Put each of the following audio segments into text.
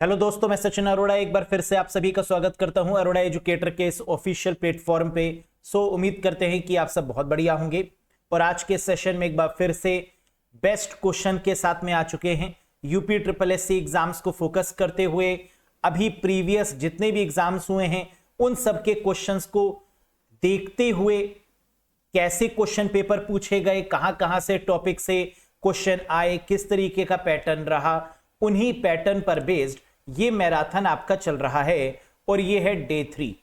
Hello दोस्तों, मैं सचिन अरोड़ा एक बार फिर से आप सभी का स्वागत करता हूं अरोड़ा एजुकेटर के इस ऑफिशियल प्लेटफॉर्म पे। उम्मीद करते हैं कि आप सब बहुत बढ़िया होंगे। और आज के सेशन में एक बार फिर से बेस्ट क्वेश्चन के साथ में आ चुके हैं। यूपी ट्रिपल एससी एग्जाम्स को फोकस करते हुए अभी प्रीवियस जितने भी एग्जाम्स हुए हैं उन सब के क्वेश्चंस को देखते हुए कैसे क्वेश्चन पेपर पूछे गए, कहां से टॉपिक से क्वेश्चन आए, किस तरीके का पैटर्न रहा, उन्हीं पैटर्न पर बेस्ड ये मैराथन आपका चल रहा है। और ये है डे 3।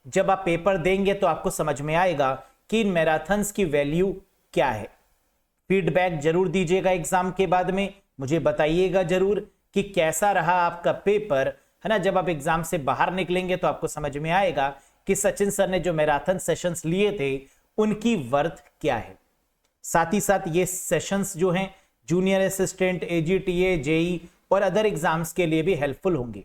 जब आप पेपर देंगे तो आपको समझ में आएगा कि इन मैराथन्स की वैल्यू क्या है। फीडबैक जरूर दीजिएगा एग्जाम के बाद में, मुझे बताइएगा जरूर कि कैसा रहा आपका पेपर, है ना। जब आप एग्जाम से बाहर निकलेंगे तो आपको समझ में आएगा कि सचिन सर ने जो मैराथन सेशंस लिए थे उनकी वर्थ क्या है। साथ ही साथ ये सेशंस जो हैं जूनियर असिस्टेंट, एजीटीए, जेई और अदर एग्जाम्स के लिए भी हेल्पफुल होंगे।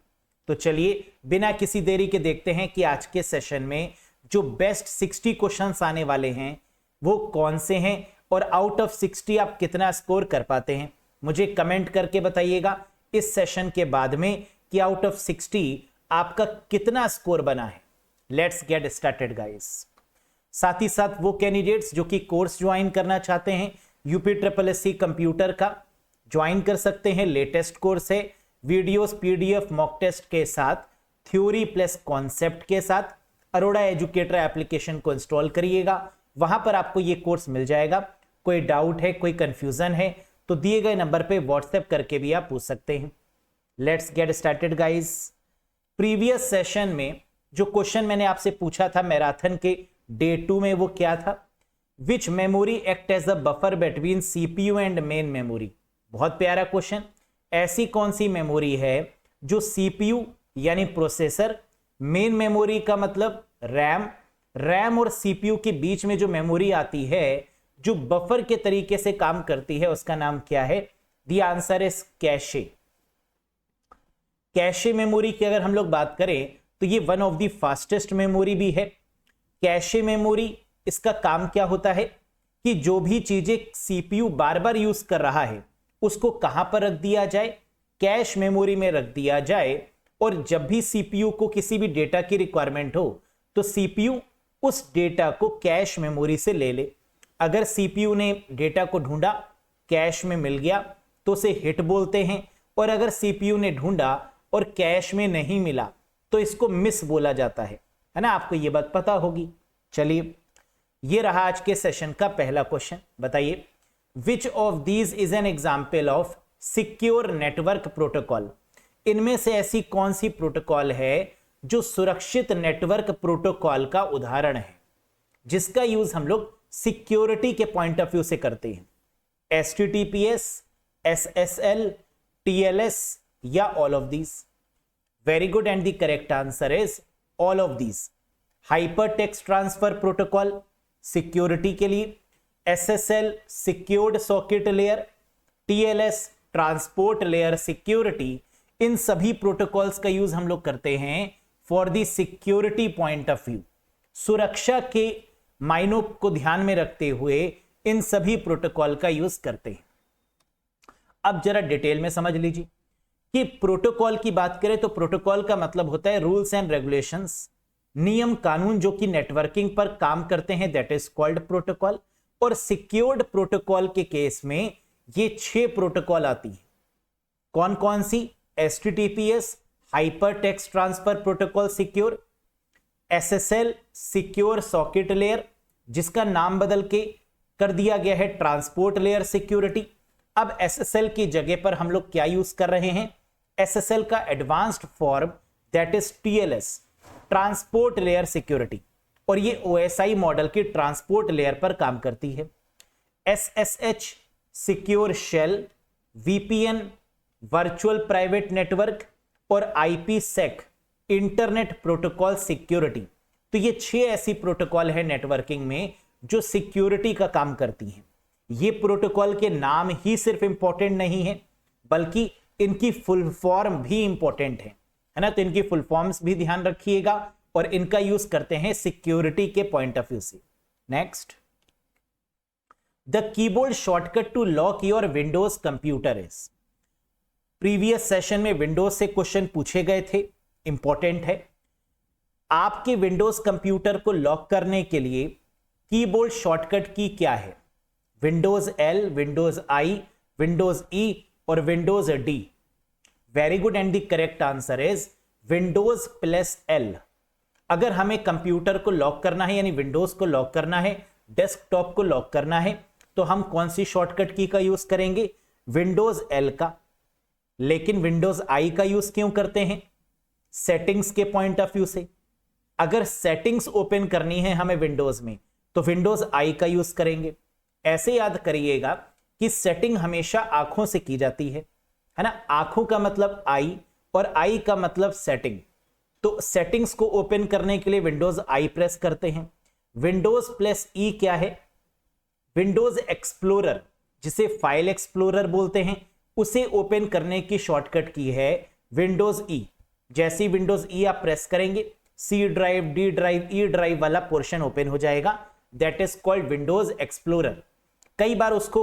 तो चलिए बिना किसी देरी के देखते हैं कि आज के सेशन में जो बेस्ट 60 क्वेश्चंस आने वाले हैं वो कौन से हैं और आउट ऑफ 60 आप कितना स्कोर कर पाते हैं। मुझे कमेंट करके बताइएगा इस सेशन के बाद में कि आउट ऑफ 60 आपका कितना स्कोर बना है। Let's get started guys. साथ ही साथ वो कैंडिडेट्स जो कि कोर्स ज्वाइन करना चाहते हैं यूपी ट्रिपल एससी कंप्यूटर का, ज्वाइन कर सकते हैं। लेटेस्ट कोर्स है, वीडियोस, पीडीएफ, मॉक टेस्ट के साथ, थ्योरी प्लस कॉन्सेप्ट के साथ। अरोड़ा एजुकेटर एप्लीकेशन को इंस्टॉल करिएगा, वहां पर आपको ये कोर्स मिल जाएगा। कोई डाउट है, कोई कंफ्यूजन है तो दिए गए नंबर पे व्हाट्सएप करके भी आप पूछ सकते हैं। Let's get started guys. Previous session में जो क्वेश्चन मैंने आपसे पूछा था मैराथन के डे 2 में वो क्या था? Which memory act as a buffer between CPU and main memory. बहुत प्यारा क्वेश्चन। ऐसी कौन सी मेमोरी है जो सीपीयू यानी प्रोसेसर, मेन मेमोरी का मतलब रैम और सीपीयू के बीच में जो मेमोरी आती है जो बफर के तरीके से काम करती है उसका नाम क्या है? The answer is cache. Cache memory की अगर हम लोग बात करें तो ये one of the fastest memory भी है। कैशे मेमोरी, इसका काम क्या होता है कि जो भी चीजें सीपीयू बार बार यूज कर रहा है उसको कहां पर रख दिया जाए? कैश मेमोरी में रख दिया जाए। और जब भी सीपीयू को किसी भी डेटा की रिक्वायरमेंट हो तो सीपीयू उस डेटा को कैश मेमोरी से ले ले। अगर सीपीयू ने डेटा को ढूंढा, कैश में मिल गया तो उसे हिट बोलते हैं। और अगर सीपीयू ने ढूंढा और कैश में नहीं मिला तो इसको मिस बोला जाता है ना। आपको यह बात पता होगी। चलिए, ये रहा आज के सेशन का पहला क्वेश्चन। बताइए, which of these is an example of secure network protocol. इनमें से ऐसी कौन सी प्रोटोकॉल है जो सुरक्षित नेटवर्क प्रोटोकॉल का उदाहरण है, जिसका यूज हम लोग सिक्योरिटी के पॉइंट ऑफ व्यू से करते हैं? एचटीटीपीएस, एसएसएल, टीएलएस या all of these? Very good, and the correct answer is all of these. Hyper text transfer protocol security के लिए, SSL secured socket layer, TLS transport layer security, इन सभी protocols का use हम लोग करते हैं for the security point of view. सुरक्षा के मायनों को ध्यान में रखते हुए इन सभी प्रोटोकॉल का यूज करते हैं। अब जरा डिटेल में समझ लीजिए कि प्रोटोकॉल की बात करें तो प्रोटोकॉल का मतलब होता है रूल्स एंड रेगुलेशंस, नियम कानून जो कि नेटवर्किंग पर काम करते हैं, दैट इज कॉल्ड प्रोटोकॉल। और सिक्योर्ड प्रोटोकॉल के केस में ये 6 प्रोटोकॉल आती है। कौन कौन सी? HTTPS hyper text transfer protocol secure, SSL secure socket layer जिसका नाम बदल के कर दिया गया है ट्रांसपोर्ट लेयर सिक्योरिटी। अब एसएसएल की जगह पर हम लोग क्या यूज कर रहे हैं? एसएसएल का advanced form that is TLS transport layer security, और ये ओएसआई मॉडल की ट्रांसपोर्ट लेयर पर काम करती है। SSH secure shell, VPN virtual private network और आईपीसेक इंटरनेट प्रोटोकॉल सिक्योरिटी। तो ये 6 ऐसी प्रोटोकॉल है नेटवर्किंग में जो सिक्योरिटी का काम करती हैं। ये प्रोटोकॉल के नाम ही सिर्फ इंपॉर्टेंट नहीं है बल्कि इनकी फुल फॉर्म भी इंपॉर्टेंट है ना। तो इनकी फुल फॉर्म्स भी ध्यान रखिएगा और इनका यूज करते हैं सिक्योरिटी के पॉइंट ऑफ व्यू से। Next, the keyboard shortcut to lock your Windows computer is. Previous session में विंडोज से क्वेश्चन पूछे गए थे, इंपॉर्टेंट है। आपके विंडोज कंप्यूटर को लॉक करने के लिए कीबोर्ड शॉर्टकट की क्या है? Windows L, Windows I, Windows ई और Windows D. Very good, and the correct answer is Windows plus L. अगर हमें कंप्यूटर को लॉक करना है, यानी विंडोज को लॉक करना है, डेस्कटॉप को लॉक करना है, तो हम कौन सी शॉर्टकट की का यूज करेंगे? विंडोज एल का। लेकिन विंडोज आई का यूज क्यों करते हैं? सेटिंग्स के पॉइंट ऑफ व्यू से। अगर सेटिंग्स ओपन करनी है हमें विंडोज में, तो विंडोज आई का यूज करेंगे। ऐसे याद करिएगा कि सेटिंग हमेशा आंखों से की जाती है ना? आंखों का मतलब आई और आई का मतलब सेटिंग। तो सेटिंग्स को ओपन करने के लिए विंडोज आई प्रेस करते हैं। विंडोज प्लस ई क्या है? विंडोज एक्सप्लोरर, जिसे फाइल एक्सप्लोरर बोलते हैं, उसे ओपन करने की शॉर्टकट की है विंडोज ई। जैसे ही विंडोज ई आप प्रेस करेंगे, C drive, D drive, E drive वाला पोर्शन ओपन हो जाएगा। That is called Windows Explorer. कई बार उसको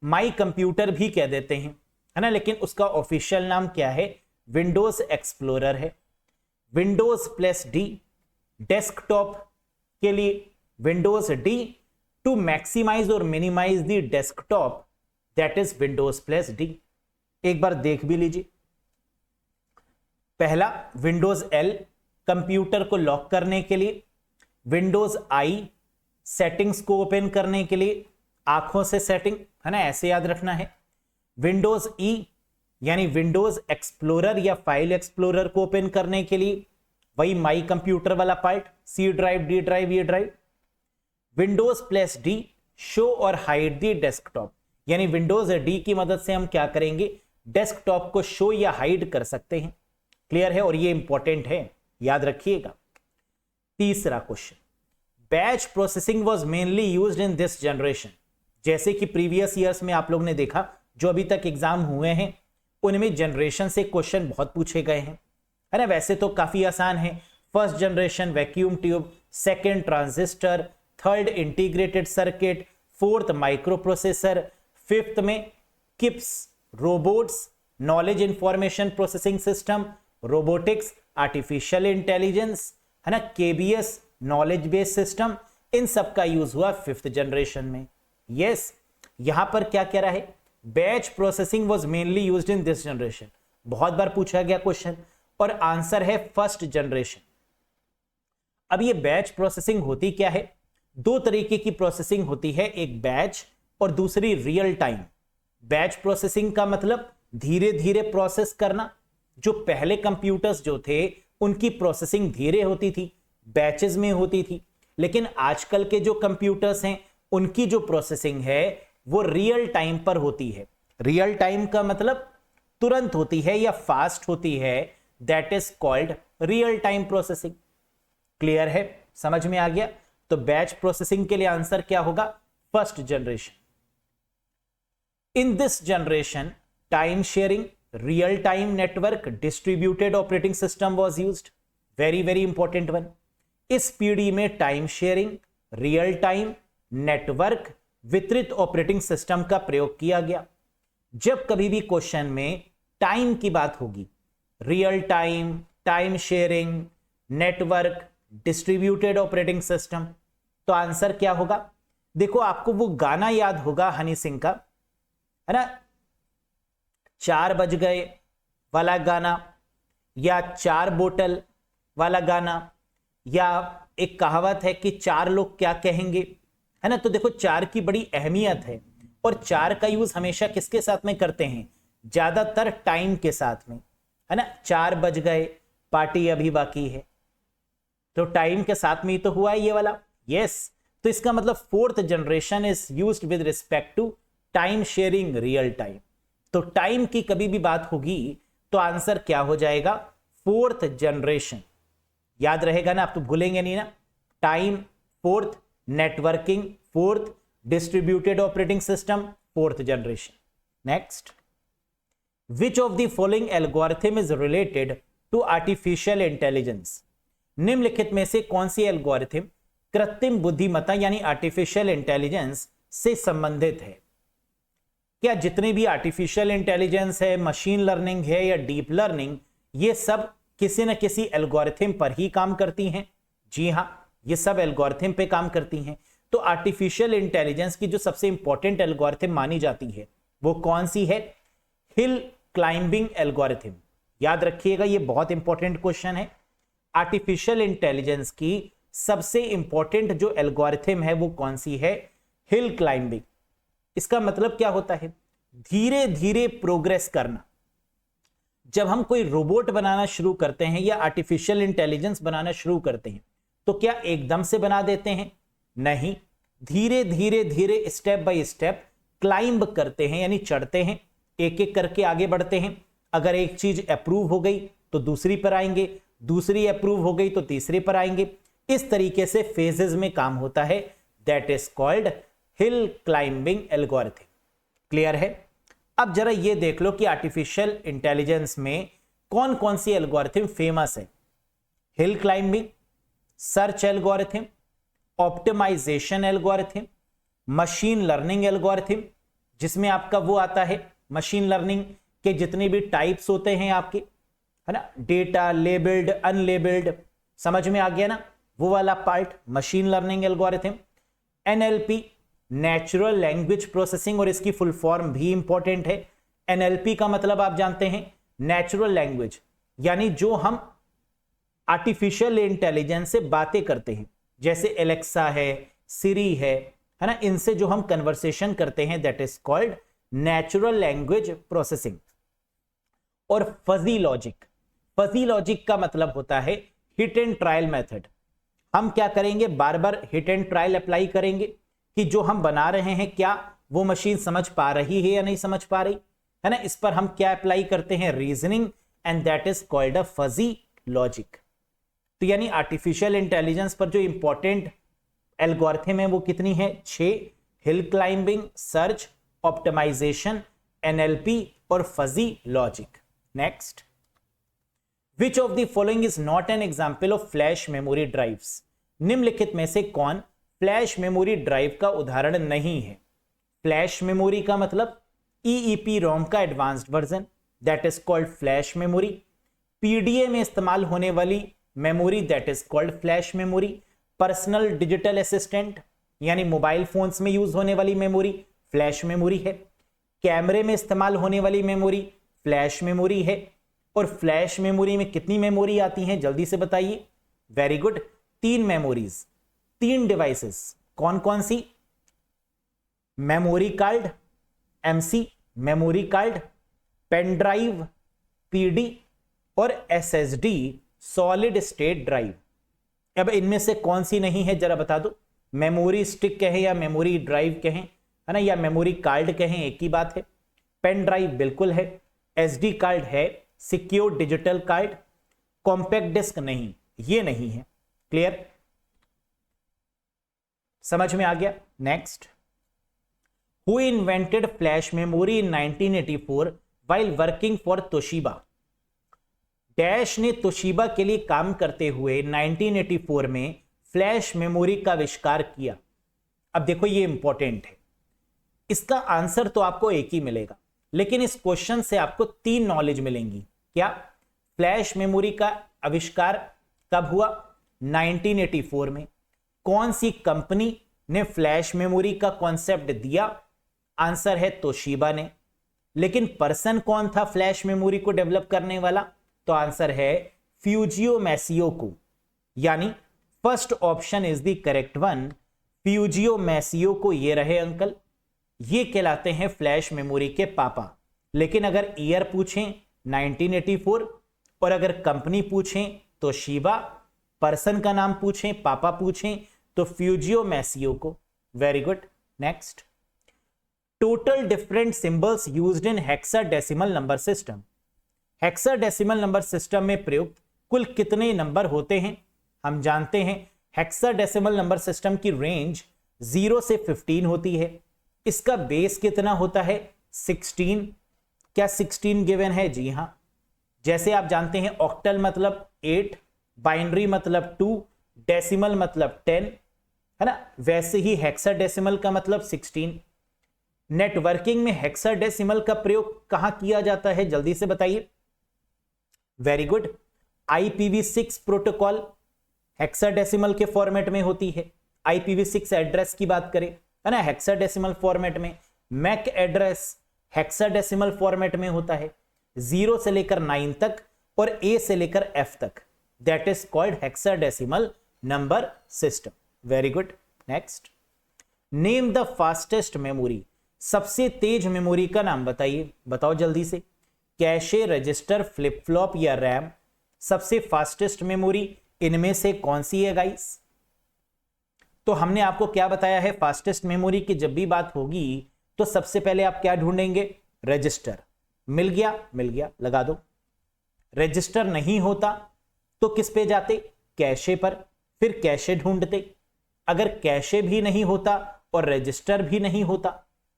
माई कंप्यूटर भी कह देते हैं, है ना? लेकिन उसका ऑफिशियल नाम क्या है? विंडोज एक्सप्लोरर है। विंडोज प्लस डी डेस्कटॉप के लिए, विंडोज डी टू मैक्सिमाइज और minimize the desktop, that is Windows plus D. एक बार देख भी लीजिए। पहला विंडोज एल कंप्यूटर को लॉक करने के लिए, विंडोज आई सेटिंग्स को ओपन करने के लिए, आंखों से सेटिंग, है ना? ऐसे याद रखना है। विंडोज ई यानी विंडोज एक्सप्लोरर या फाइल एक्सप्लोरर को ओपन करने के लिए, वही माई कंप्यूटर वाला part, C drive, D drive, ये drive. Windows plus D show और हाइड दी डेस्कटॉप, यानी विंडोज डी की मदद से हम क्या करेंगे? डेस्कटॉप को शो या हाइड कर सकते हैं। क्लियर है? और ये इंपॉर्टेंट है, याद रखिएगा। तीसरा question, batch processing was mainly used in this generation. जैसे कि प्रीवियस ईयर्स में आप लोग ने देखा, जो अभी तक एग्जाम हुए हैं उनमें जनरेशन से क्वेश्चन बहुत पूछे गए हैं, है ना? वैसे तो काफी आसान है। First generation vacuum tube, second transistor, third integrated circuit, fourth micro processor, fifth में KIPS, robots, knowledge information processing system, robotics, artificial intelligence, है ना? KBS, knowledge based system. इन सब का यूज हुआ फिफ्थ जनरेशन में। यस, यहां पर क्या कह रहा है? Batch processing was mainly used in this generation. बहुत बार पूछा गया क्वेश्चन, और आंसर है फर्स्ट जनरेशन। अब ये बैच प्रोसेसिंग होती क्या है? दो तरीके की प्रोसेसिंग होती है, एक बैच और दूसरी रियल टाइम। बैच प्रोसेसिंग का मतलब धीरे धीरे प्रोसेस करना। जो पहले कंप्यूटर्स जो थे उनकी प्रोसेसिंग धीरे होती थी, बैचेस में होती थी। लेकिन आजकल के जो कंप्यूटर्स हैं उनकी जो प्रोसेसिंग है वो रियल टाइम पर होती है। रियल टाइम का मतलब तुरंत होती है या फास्ट होती है, that is called real time processing. Clear है? समझ में आ गया? तो बैच प्रोसेसिंग के लिए आंसर क्या होगा? First generation. In this generation time sharing, real time network, distributed operating system was used. Very very important one. इस पीढ़ी में time sharing, real time network, वितरित ऑपरेटिंग सिस्टम का प्रयोग किया गया। जब कभी भी क्वेश्चन में टाइम की बात होगी, real time, time sharing, network, distributed operating system, तो आंसर क्या होगा? देखो, आपको वो गाना याद होगा हनी सिंह का, है ना? 4 बज गए वाला गाना, या 4 बोतल वाला गाना, या एक कहावत है कि 4 लोग क्या कहेंगे, है ना? तो देखो, 4 की बड़ी अहमियत है, और 4 का यूज हमेशा किसके साथ में करते हैं? ज्यादातर टाइम के साथ में, है ना? 4 बज गए, पार्टी अभी बाकी है, तो टाइम के साथ में ही तो हुआ है ये वाला। यस, तो इसका मतलब fourth generation is used with respect to time sharing, real time. तो टाइम की कभी भी बात होगी तो आंसर क्या हो जाएगा? Fourth generation. याद रहेगा ना? आप तो भूलेंगे नहीं ना? Time fourth, networking fourth, distributed operating system fourth generation. Next, which of the following algorithm is related to artificial intelligence? निम्नलिखित में से कौन सी एल्गोरिथम कृत्रिम बुद्धिमत्ता यानी आर्टिफिशियल इंटेलिजेंस से संबंधित है? क्या जितने भी आर्टिफिशियल इंटेलिजेंस है, मशीन लर्निंग है या डीप लर्निंग, ये सब किसी न किसी एल्गोरिथम पर ही काम करती हैं? जी हां, ये सब एल्गोरिथम पे काम करती हैं। तो आर्टिफिशियल इंटेलिजेंस की जो सबसे इंपॉर्टेंट एल्गोरिथम मानी जाती है वो कौन सी है? Hill climbing algorithm. याद रखिएगा, ये बहुत इंपॉर्टेंट क्वेश्चन है। आर्टिफिशियल इंटेलिजेंस की सबसे इंपॉर्टेंट जो एल्गोरिथम है वो कौन सी है? Hill climbing. इसका मतलब क्या होता है? धीरे धीरे प्रोग्रेस करना। जब हम कोई रोबोट बनाना शुरू करते हैं या आर्टिफिशियल इंटेलिजेंस बनाना शुरू करते हैं तो क्या एकदम से बना देते हैं? नहीं, धीरे धीरे धीरे स्टेप बाय स्टेप क्लाइंब करते हैं, यानी चढ़ते हैं, एक एक करके आगे बढ़ते हैं। अगर एक चीज अप्रूव हो गई तो दूसरी पर आएंगे, दूसरी अप्रूव हो गई तो तीसरे पर आएंगे। इस तरीके से फेजेस में काम होता है। That is called hill climbing algorithm. Clear है? अब जरा ये देख लो कि आर्टिफिशियल इंटेलिजेंस में कौन कौन सी एल्गोरिथम फेमस है। Hill climbing, search algorithm, optimization algorithm, machine learning algorithm, जिसमें आपका वो आता है मशीन लर्निंग के जितने भी टाइप्स होते हैं आपके, है ना, डेटा लेबल्ड, अनलेबल्ड, समझ में आ गया ना, वो वाला part machine learning algorithm. NLP, natural language processing, और इसकी फुल फॉर्म भी इंपॉर्टेंट है। एनएलपी का मतलब आप जानते हैं नेचुरल लैंग्वेज, यानी जो हम आर्टिफिशियल इंटेलिजेंस से बातें करते हैं, जैसे एलेक्सा है, सिरी है ना, इनसे जो हम कन्वर्सेशन करते हैं, that is called natural language processing. और फजी लॉजिक, फजी लॉजिक का मतलब होता है हिट एंड ट्रायल मेथड। हम क्या करेंगे? बार बार हिट एंड ट्रायल अप्लाई करेंगे कि जो हम बना रहे हैं क्या वो मशीन समझ पा रही है या नहीं समझ पा रही, है ना। इस पर हम क्या अप्लाई करते हैं? Reasoning, and that is called a fuzzy logic. तो यानी आर्टिफिशियल इंटेलिजेंस पर जो इंपॉर्टेंट एल्गोरिथम है वो कितनी है? 6। Hill climbing, search, optimisation, NLP और fuzzy logic. Next, which of the following is not an example of flash memory drives? निम्नलिखित में से कौन फ्लैश मेमोरी ड्राइव का उदाहरण नहीं है? फ्लैश मेमोरी का मतलब ईईपी रोम का advanced version, that is called flash memory. PDA में इस्तेमाल होने वाली memory, that is called flash memory. Personal digital assistant यानी मोबाइल फोन्स में यूज होने वाली मेमोरी फ्लैश मेमोरी है। कैमरे में इस्तेमाल होने वाली मेमोरी फ्लैश मेमोरी है। और फ्लैश मेमोरी में कितनी मेमोरी आती हैं, जल्दी से बताइए। Very good, 3 memories, 3 devices. कौन कौन सी? Memory card, MC memory card, pen drive PD, और एसएसडी सॉलिड स्टेट ड्राइव। अब इनमें से कौन सी नहीं है जरा बता दो। मेमोरी स्टिक कहें या मेमोरी ड्राइव कहें, है ना, या मेमोरी कार्ड कहें, एक ही बात है। पेन ड्राइव बिल्कुल है, एसडी कार्ड है, secure digital card, compact disk नहीं, ये नहीं है। क्लियर? समझ में आ गया? Next, who invented flash memory in 1984 while working for Toshiba? Dash ने तोशिबा के लिए काम करते हुए 1984 में फ्लैश मेमोरी का आविष्कार किया। अब देखो ये इंपॉर्टेंट है, इसका आंसर तो आपको एक ही मिलेगा, लेकिन इस क्वेश्चन से आपको 3 नॉलेज मिलेंगी। क्या? फ्लैश मेमोरी का आविष्कार कब हुआ? 1984 में। कौन सी कंपनी ने फ्लैश मेमोरी का कॉन्सेप्ट दिया? आंसर है तोशिबा ने। लेकिन पर्सन कौन था फ्लैश मेमोरी को डेवलप करने वाला? तो आंसर है फ्यूजियो मैसियोको, यानी first option is the correct one. Fujio Masuoka ये रहे अंकल, ये कहलाते हैं फ्लैश मेमोरी के पापा। लेकिन अगर ईयर पूछें 1984, और अगर कंपनी पूछें तो शिबा, पर्सन का नाम पूछें, पापा पूछें तो Fujio Masuoka. Very good. Next, total different symbols used in hexadecimal number system. Hexadecimal number system में प्रयुक्त कुल कितने नंबर होते हैं? हम जानते हैं हेक्साडेसिमल नंबर सिस्टम की रेंज 0 से 15 होती है। इसका बेस कितना होता है? 16। क्या 16 गिवन है? जी हां। जैसे आप जानते हैं ऑक्टल मतलब 8, बाइनरी मतलब 2, डेसिमल मतलब 10, है ना, वैसे ही हेक्साडेसिमल का मतलब 16। नेटवर्किंग में हेक्साडेसिमल का प्रयोग कहां किया जाता है, जल्दी से बताइए। Very good, IPv6 protocol hexadecimal के फॉर्मेट में होती है। IPv6 एड्रेस की बात करें, है ना, हेक्साडेसिमल फॉर्मेट में। मैक एड्रेस हेक्साडेसिमल फॉर्मेट में होता है, 0 से लेकर 9 तक और A से लेकर F तक। That is called hexadecimal number system. Very good, next. Name the fastest memory, सबसे तेज मेमोरी का नाम बताइए, बताओ जल्दी से। कैशे, रजिस्टर, फ्लिप फ्लॉप या रैम, सबसे फास्टेस्ट मेमोरी इनमें से कौन सी है गाइस? तो हमने आपको क्या बताया है, फास्टेस्ट मेमोरी की जब भी बात होगी तो सबसे पहले आप क्या ढूंढेंगे, रजिस्टर। मिल गया, मिल गया, लगा दो। रजिस्टर नहीं होता तो किस पे जाते, कैशे पर, फिर कैशे ढूंढते। अगर कैशे भी नहीं होता और रजिस्टर भी नहीं होता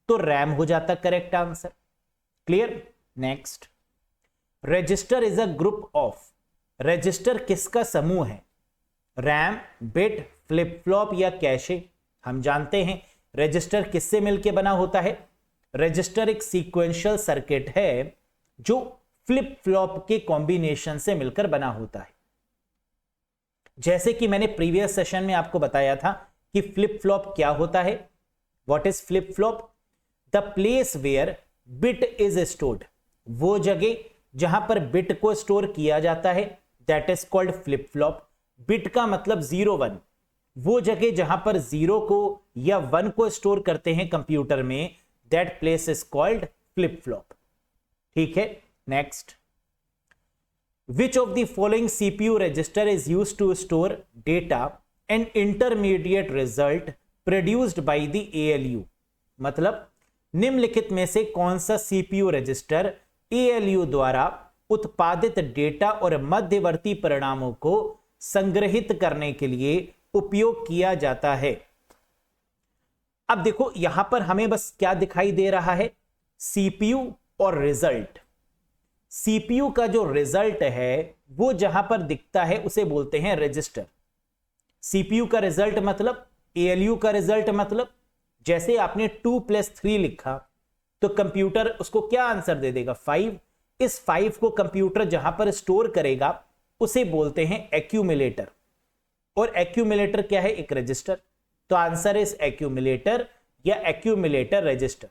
तो रैम हो जाता correct answer. Clear, next. Register is a group of, register किसका समूह है, रैम, बिट, फ्लिप फ्लॉप या कैशे? हम जानते हैं रजिस्टर किससे मिलकर बना होता है, रजिस्टर एक सीक्वेंशियल सर्किट है जो फ्लिप फ्लॉप के कॉम्बिनेशन से मिलकर बना होता है। जैसे कि मैंने प्रीवियस सेशन में आपको बताया था कि फ्लिप फ्लॉप क्या होता है। What is flip flop? The place where bit is stored, वो जगह जहां पर बिट को स्टोर किया जाता है, that is called flip flop. Bit का मतलब 0 1, वो जगह जहां पर 0 को या 1 को स्टोर करते हैं कंप्यूटर में, that place is called flip flop. ठीक है, next. Which of the following CPU register is used to store data and intermediate result produced by the ALU? मतलब निम्नलिखित में से कौन सा CPU रजिस्टर ALU द्वारा उत्पादित डेटा और मध्यवर्ती परिणामों को संग्रहित करने के लिए उपयोग किया जाता है? अब देखो यहां पर हमें बस क्या दिखाई दे रहा है, CPU और रिजल्ट। CPU का जो रिजल्ट है वो जहां पर दिखता है उसे बोलते हैं रजिस्टर। CPU का रिजल्ट मतलब, ALU का रिजल्ट मतलब, जैसे आपने 2 + 3 लिखा तो कंप्यूटर उसको क्या आंसर दे देगा, 5। इस 5 को कंप्यूटर जहां पर स्टोर करेगा उसे बोलते हैं एक्यूमुलेटर। और एक्यूमुलेटर क्या है, एक रजिस्टर। तो आंसर इज एक्यूमुलेटर या एक्यूमुलेटर रजिस्टर।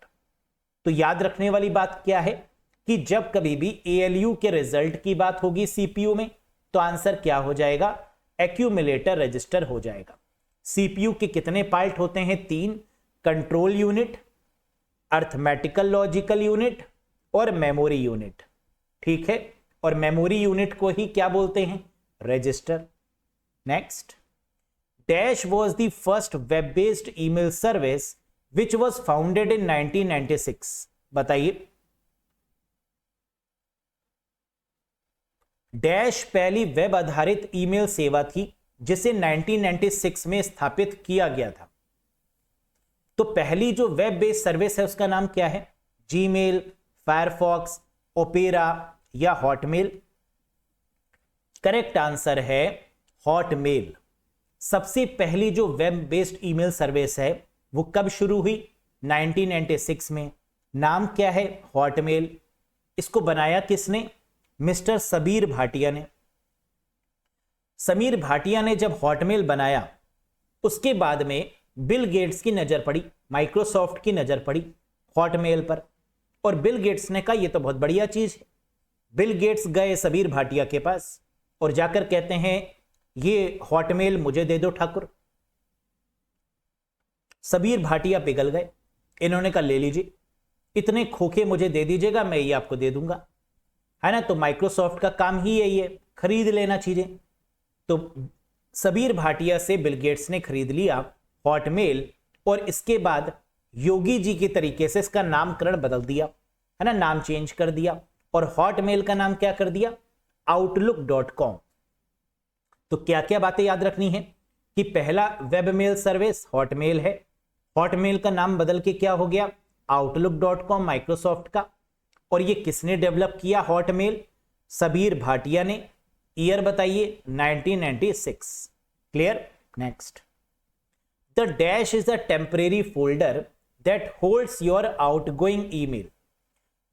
तो याद रखने वाली बात क्या है कि जब कभी भी ALU के रिजल्ट की बात होगी CPU में तो आंसर क्या हो जाएगा, एक्यूमुलेटर रजिस्टर हो जाएगा। CPU के कितने पार्ट होते हैं, 3, control unit, arithmetical logical unit और मेमोरी यूनिट। ठीक है, और मेमोरी यूनिट को ही क्या बोलते हैं, register. Next. Dash was the first web based email service which was founded in 1996, बताइए। डैश पहली वेब आधारित ईमेल सेवा थी जिसे 1996 में स्थापित किया गया था। तो पहली जो वेब बेस्ड सर्विस है उसका नाम क्या है, जीमेल, फायरफॉक्स, ओपेरा या हॉटमेल? करेक्ट आंसर है हॉटमेल। सबसे पहली जो वेब बेस्ड ईमेल सर्विस है वो कब शुरू हुई, 1996 में। नाम क्या है, हॉटमेल। इसको बनाया किसने, मिस्टर समीर भाटिया ने। समीर भाटिया ने जब हॉटमेल बनाया उसके बाद में बिल गेट्स की नजर पड़ी, माइक्रोसॉफ्ट की नजर पड़ी हॉटमेल पर, और बिल गेट्स ने कहा यह तो बहुत बढ़िया चीज है। बिल गेट्स गए समीर भाटिया के पास और जाकर कहते हैं ये हॉटमेल मुझे दे दो ठाकुर। समीर भाटिया पिघल गए, इन्होंने कहा ले लीजिए, इतने खोखे मुझे दे दीजिएगा, मैं ये आपको दे दूंगा, है ना। तो माइक्रोसॉफ्ट का काम ही यही है, खरीद लेना चीजें। तो समीर भाटिया से बिल गेट्स ने खरीद लिया हॉटमेल, और इसके बाद योगी जी के तरीके से इसका नामकरण बदल दिया, है ना, नाम चेंज कर दिया, और हॉटमेल का नाम क्या कर दिया, outlook.com। तो क्या क्या बातें याद रखनी है कि पहला वेब मेल सर्विस हॉटमेल है, हॉटमेल का नाम बदल के क्या हो गया, outlook.com माइक्रोसॉफ्ट का, और ये किसने डेवलप किया हॉटमेल, समीर भाटिया ने। ईयर बताइए 1996। Clear, next. The dash is a temporary folder that holds your outgoing email.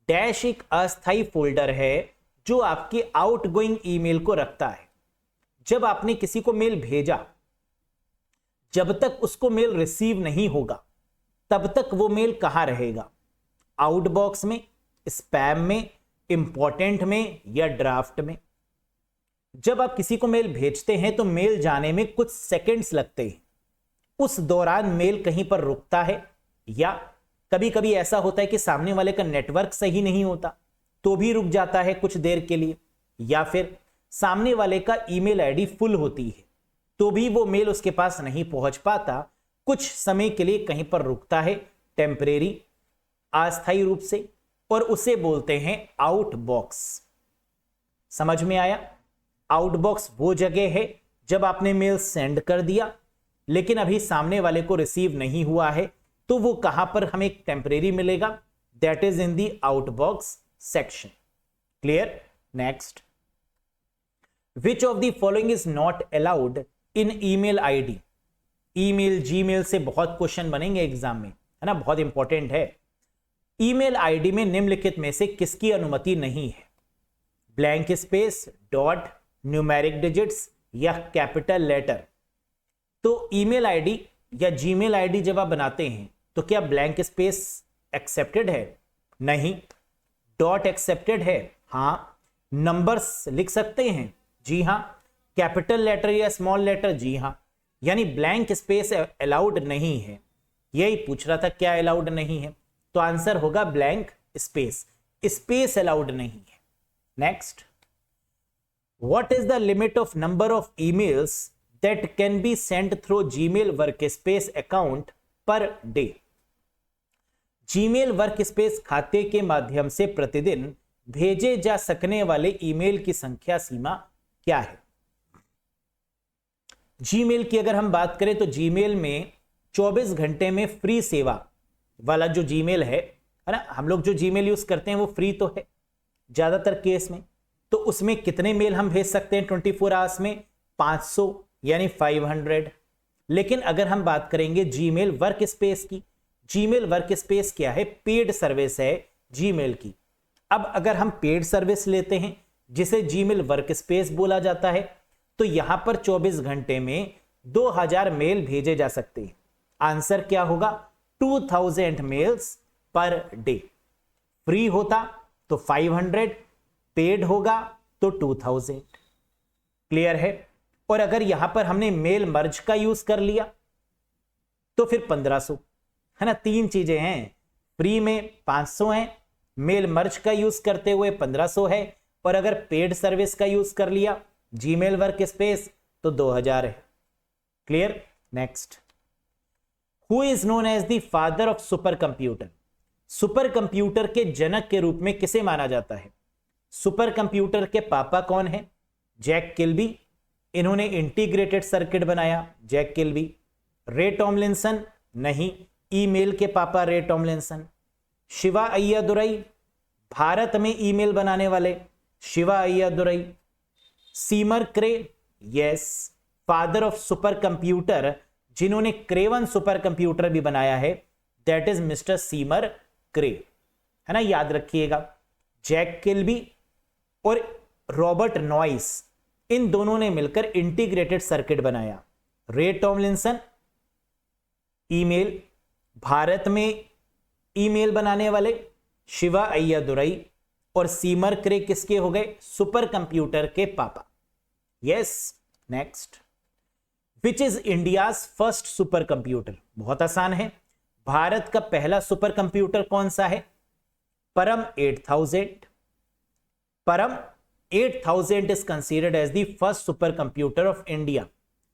Dash एक अस्थायी फोल्डर है जो आपके आउटगोइंग ईमेल को रखता है। जब आपने किसी को मेल भेजा, जब तक उसको मेल रिसीव नहीं होगा तब तक वो मेल कहां रहेगा? आउटबॉक्स में, स्पैम में, इंपॉर्टेंट में या ड्राफ्ट में? जब आप किसी को मेल भेजते हैं तो मेल जाने में कुछ सेकंड्स लगते हैं। उस दौरान मेल कहीं पर रुकता है, या कभी कभी ऐसा होता है कि सामने वाले का नेटवर्क सही नहीं होता तो भी रुक जाता है कुछ देर के लिए, या फिर सामने वाले का ईमेल आईडी फुल होती है तो भी वो मेल उसके पास नहीं पहुंच पाता, कुछ समय के लिए कहीं पर रुकता है, टेम्परेरी, अस्थायी रूप से, और उसे बोलते हैं आउटबॉक्स। समझ में आया? आउटबॉक्स वो जगह है जब आपने मेल सेंड कर दिया लेकिन अभी सामने वाले को रिसीव नहीं हुआ है, तो वो कहां पर हमें टेम्परेरी मिलेगा? That is in the outbox section. Clear? Next, which of the following is not allowed in email ID? Email, Gmail से बहुत क्वेश्चन बनेंगे एग्जाम में, है ना, बहुत इंपॉर्टेंट है। ईमेल आईडी में निम्नलिखित में से किसकी अनुमति नहीं है? Blank space, dot, numeric digits या कैपिटल लेटर? तो ईमेल आईडी या जीमेल आईडी जब आप बनाते हैं तो क्या ब्लैंक स्पेस एक्सेप्टेड है? नहीं। डॉट एक्सेप्टेड है? हां। नंबर्स लिख सकते हैं? जी हां। कैपिटल लेटर या स्मॉल लेटर? जी हां। यानी ब्लैंक स्पेस अलाउड नहीं है। यही पूछ रहा था क्या अलाउड नहीं है, तो आंसर होगा ब्लैंक स्पेस, स्पेस अलाउड नहीं है। Next, what is the limit of number of emails that can be sent through Gmail workspace account per day? Gmail workspace खाते के माध्यम से प्रतिदिन भेजे जा सकने वाले ईमेल की संख्या सीमा क्या है? जीमेल की अगर हम बात करें तो जीमेल में 24 घंटे में फ्री सेवा वाला जो जीमेल है ना, हम लोग जो जीमेल यूज करते हैं वो फ्री तो है ज्यादातर केस में, तो उसमें कितने मेल हम भेज सकते हैं 24 आवर्स में? 500 यानी 500। लेकिन अगर हम बात करेंगे जीमेल वर्कस्पेस की, जीमेल वर्कस्पेस क्या है? पेड सर्विस है जीमेल की। अब अगर हम पेड सर्विस लेते हैं जिसे जीमेल वर्कस्पेस बोला जाता है, तो यहां पर 24 घंटे में 2000 मेल भेजे जा सकते हैं। आंसर क्या होगा? 2000 मेल्स पर डे। फ्री होता तो 500, पेड होगा तो 2000। क्लियर है? और अगर यहां पर हमने मेल मर्ज का यूज कर लिया तो फिर 1500, है ना। तीन चीजें हैं, फ्री में 500 है, मेल मर्ज का यूज करते हुए 1500 है, और अगर पेड सर्विस का यूज कर लिया जीमेल वर्कस्पेस तो 2000 है। Clear? Next, who is known as the father of super computer? Super computer के जनक के रूप में किसे माना जाता है? सुपर कंप्यूटर के पापा कौन है? जैक किल्बी, इन्होंने इंटीग्रेटेड सर्किट बनाया, जैक किल्बी। रे टॉमलिंसन? नहीं, ईमेल के पापा रे टॉमलिंसन। शिवा अय्यादुरई, भारत में ईमेल बनाने वाले Shiva Ayyadurai. Seamer cray, yes, father of super computer, जिन्होंने क्रेवन सुपर कंप्यूटर भी बनाया है, दैट इज मिस्टर सीमर क्रे, है ना, याद रखिएगा। जैक किल्बी और रॉबर्ट नॉइस, इन दोनों ने मिलकर इंटीग्रेटेड सर्किट बनाया। रे टॉमलिंसन ईमेल, भारत में ईमेल बनाने वाले शिवा अय्यादुरई, और सीमर क्रे किसके हो गए? सुपर कंप्यूटर के पापा। Yes. Next, which is India's first super computer? बहुत आसान है, भारत का पहला सुपर कंप्यूटर कौन सा है? परम 8000। Param 8000 is considered as the first super computer of India.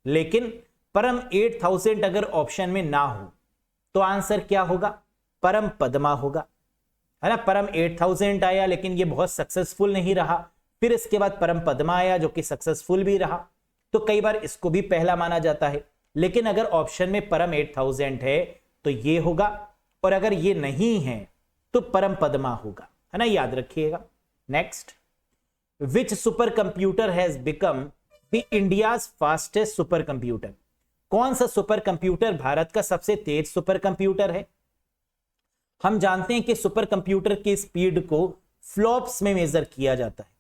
लेकिन परम 8000 अगर ऑप्शन में ना हो तो आंसर क्या होगा? परम पद्मा होगा, है ना। परम 8000 आया लेकिन ये बहुत सक्सेसफुल नहीं रहा, फिर इसके बाद परम पद्मा आया जो कि सक्सेसफुल भी रहा, तो कई बार इसको भी पहला माना जाता है। लेकिन अगर ऑप्शन में परम 8000 है तो ये होगा, और अगर ये नहीं है तो परम पद्मा होगा, है ना, याद रखिएगा। Next, which super computer has become the India's fastest super computer? कौन सा सुपर कंप्यूटर भारत का सबसे तेज सुपर कंप्यूटर है? हम जानते हैं कि सुपर कंप्यूटर की स्पीड को फ्लॉप्स में मेजर किया जाता है,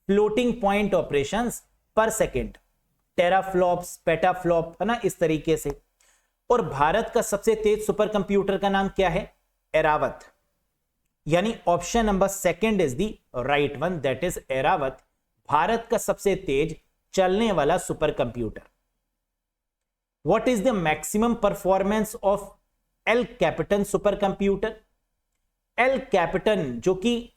फ्लोटिंग पॉइंट ऑपरेशंस पर सेकेंड, टेराफ्लॉप्स, पेटाफ्लॉप, है ना, इस तरीके से। और भारत का सबसे तेज सुपर कंप्यूटर का नाम क्या है? एरावत। यानी option number second is the right one, that is Airawat, भारत का सबसे तेज चलने वाला super computer. What is the maximum performance of El Capitan super computer? El Capitan जो कि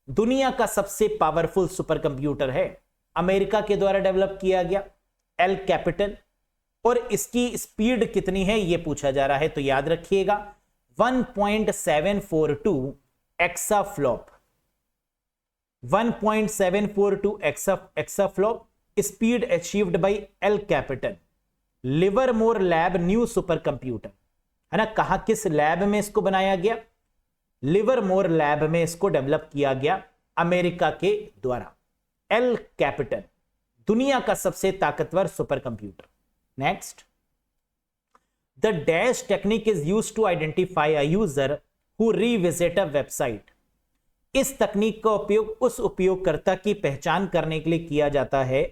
दुनिया का सबसे पावरफुल सुपर कंप्यूटर है, अमेरिका के द्वारा डेवलप किया गया एल कैपिटल, और इसकी स्पीड कितनी है ये पूछा जा रहा है, तो याद रखिएगा 1.742 exaflop, 1.742 exaflop speed achieved by El Capital. Livermore lab new super computer, है ना, कहां किस लैब में इसको बनाया गया? लिवरमोर लैब में इसको डेवलप किया गया अमेरिका के द्वारा। एल कैपिटल दुनिया का सबसे ताकतवर super computer. Next, the dash technique is used to identify a user who revisit a website. इस तकनीक का उपयोग उस उपयोगकर्ता की पहचान करने के लिए किया जाता है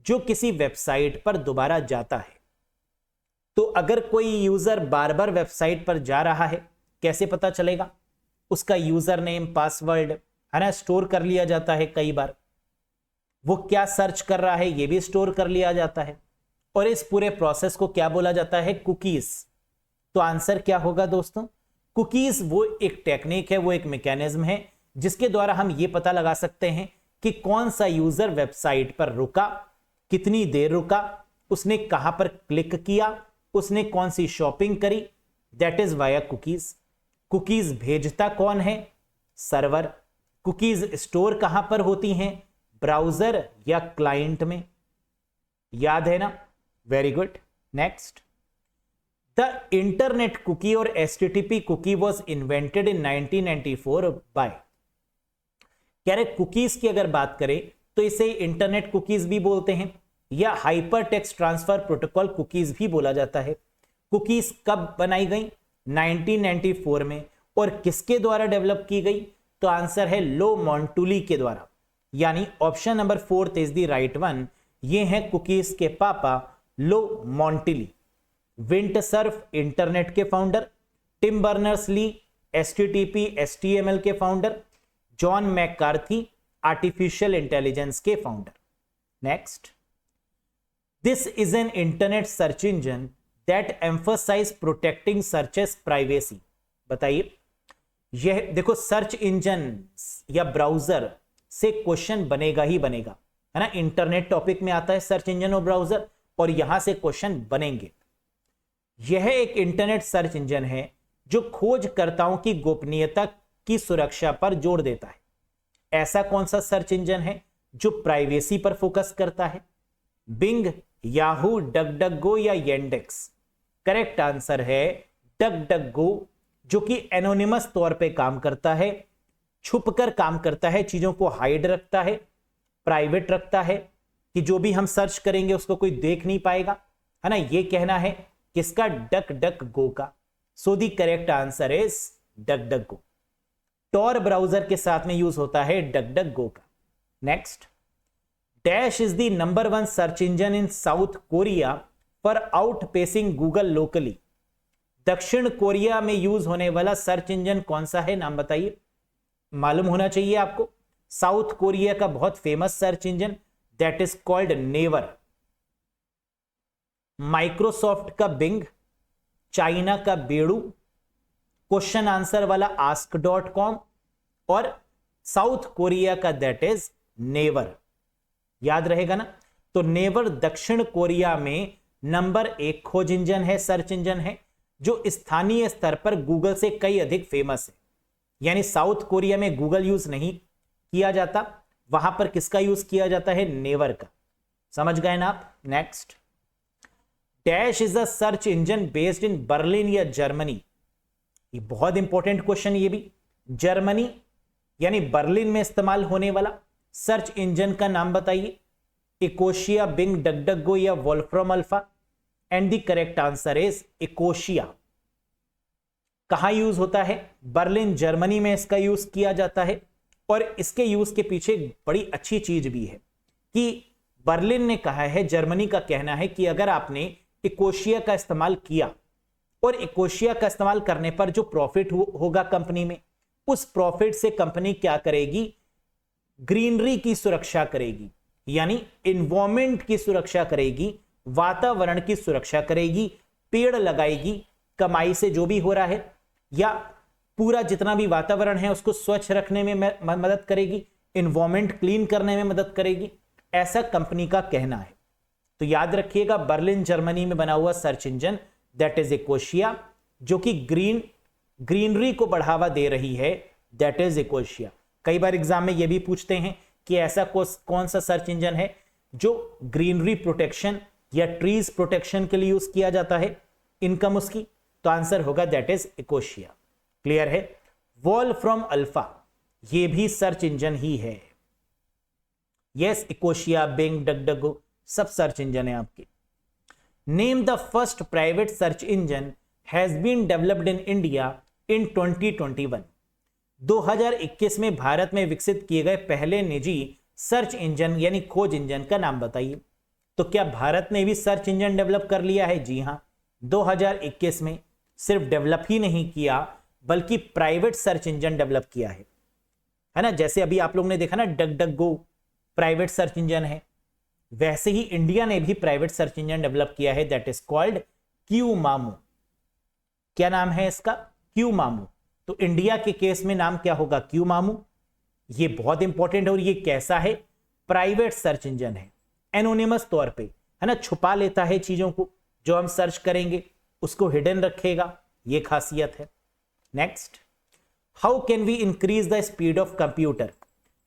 जो किसी वेबसाइट पर दोबारा जाता है। तो अगर कोई यूजर बार बार वेबसाइट पर जा रहा है, कैसे पता चलेगा? उसका यूजर नेम, पासवर्ड, है ना, स्टोर कर लिया जाता है। कई बार वो क्या सर्च कर रहा है ये भी स्टोर कर लिया जाता है, और इस पूरे प्रोसेस को क्या बोला जाता है? कुकीज। तो आंसर क्या होगा दोस्तों? कुकीज वो एक टेक्निक है, वो एक मैकेनिज्म है जिसके द्वारा हम ये पता लगा सकते हैं कि कौन सा यूजर वेबसाइट पर रुका, कितनी देर रुका, उसने कहां पर क्लिक किया, उसने कौन सी शॉपिंग करी, that is via cookies. Cookies भेजता कौन है? सर्वर। कुकीज स्टोर कहां पर होती हैं? ब्राउजर या क्लाइंट में। याद है ना? Very good. Next, the internet cookie और HTTP cookie was invented in 1994 by. कह रहे कुकीज की अगर बात करें तो इसे इंटरनेट कुकीज भी बोलते हैं या hyper text transfer protocol cookies भी बोला जाता है। कुकीज कब बनाई गई? 1994 में। और किसके द्वारा डेवलप की गई? तो आंसर है लो मॉन्टुली के द्वारा। यानी option number 4 is the right one. ये हैं कुकीज के पापा लो मॉन्टिली। विंटसर्फ इंटरनेट के founder, Tim Berners-Lee HTTP HTML के founder, John McCarthy artificial intelligence के founder. Next, this is an internet search engine that emphasize protecting searches privacy. बताइए, यह देखो सर्च इंजन या ब्राउजर से क्वेश्चन बनेगा ही बनेगा, है ना। इंटरनेट टॉपिक में आता है सर्च इंजन और ब्राउजर, और यहां से क्वेश्चन बनेंगे। यह एक इंटरनेट सर्च इंजन है जो खोजकर्ताओं की गोपनीयता की सुरक्षा पर जोर देता है। ऐसा कौन सा सर्च इंजन है जो प्राइवेसी पर फोकस करता है? बिंग, याहू, डकडकगो या येंडेक्स? करेक्ट आंसर है डकडकगो, जो कि एनोनिमस तौर पे काम करता है, छुपकर काम करता है, चीजों को हाइड रखता है, प्राइवेट रखता है, कि जो भी हम सर्च करेंगे उसको कोई देख नहीं पाएगा, है ना। ये कहना है किसका? डकडकगो का। So the correct answer is DuckDuckGo. Tor browser के साथ में यूज होता है डकडकगो का। Next, dash is the number 1 search engine in South Korea for outpacing Google locally. दक्षिण कोरिया में यूज होने वाला सर्च इंजन कौन सा है? नाम बताइए, मालूम होना चाहिए आपको। साउथ कोरिया का बहुत famous search engine, that is called never. Microsoft का बिंग, चाइना का बेडू, क्वेश्चन आंसर वाला ask.com, और साउथ कोरिया का दैट इज नेवर। याद रहेगा ना। तो नेवर दक्षिण कोरिया में नंबर 1 खोज इंजन है, सर्च इंजन है, जो स्थानीय स्तर पर गूगल से कई अधिक फेमस है। यानी साउथ कोरिया में गूगल यूज नहीं किया जाता, वहां पर किसका यूज किया जाता है? नेवर का। समझ गए ना आप? Next, dash is a search engine based in Berlin या जर्मनी। ये बहुत इंपॉर्टेंट क्वेश्चन, ये भी। जर्मनी यानी बर्लिन में इस्तेमाल होने वाला सर्च इंजन का नाम बताइए। इकोशिया, बिंग, डकडकगो या Wolfram Alpha? And the correct answer is Ecosia. कहां यूज होता है? बर्लिन जर्मनी में इसका यूज किया जाता है। और इसके यूज के पीछे बड़ी अच्छी चीज भी है कि बर्लिन ने कहा है, जर्मनी का कहना है कि अगर आपने इकोशिया का इस्तेमाल किया और इकोशिया का इस्तेमाल करने पर जो प्रॉफिट होगा कंपनी में, उस प्रॉफिट से कंपनी क्या करेगी? ग्रीनरी की सुरक्षा करेगी, यानी इन्वायरमेंट की सुरक्षा करेगी, वातावरण की सुरक्षा करेगी, पेड़ लगाएगी, कमाई से जो भी हो रहा है या पूरा जितना भी वातावरण है उसको स्वच्छ रखने में मदद करेगी, इन्वायरमेंट क्लीन करने में मदद करेगी, ऐसा कंपनी का कहना है। तो याद रखिएगा, बर्लिन जर्मनी में बना हुआ सर्च इंजन दैट इज इकोशिया, जो कि ग्रीनरी को बढ़ावा दे रही है, दैट इज इकोशिया। कई बार एग्जाम में यह भी पूछते हैं कि ऐसा कौन सा सर्च इंजन है जो ग्रीनरी प्रोटेक्शन या ट्रीज प्रोटेक्शन के लिए यूज किया जाता है, इनकम उसकी, तो आंसर होगा दैट इज इकोशिया। क्लियर है? वॉल फ्रॉम अल्फा, ये भी सर्च इंजन ही है। यस, इकोशिया, बिंग, डगडगो सब सर्च इंजन है आपके। Name the first private search engine has been developed in India in 2021। 2021 में भारत में विकसित किए गए पहले निजी सर्च इंजन यानी खोज इंजन का नाम बताइए। तो क्या भारत ने भी सर्च इंजन डेवलप कर लिया है? जी हां, 2021 में सिर्फ डेवलप ही नहीं किया बल्कि प्राइवेट सर्च इंजन डेवलप किया है ना। जैसे अभी आप लोगों ने देखा ना, डगडगो प्राइवेट सर्च इंजन है, वैसे ही इंडिया ने भी प्राइवेट सर्च इंजन डेवलप किया है, दैट इज कॉल्ड क्यूमामो। क्या नाम है इसका? क्यूमामो। तो इंडिया के केस में नाम क्या होगा? क्यूमामो। ये बहुत इंपॉर्टेंट है। और ये कैसा है? प्राइवेट सर्च इंजन है, एनोनिमस तौर पे, है ना, छुपा लेता है चीजों को, जो हम सर्च करेंगे उसको हिडन रखेगा, ये खासियत है। Next, how can we increase the speed of computer?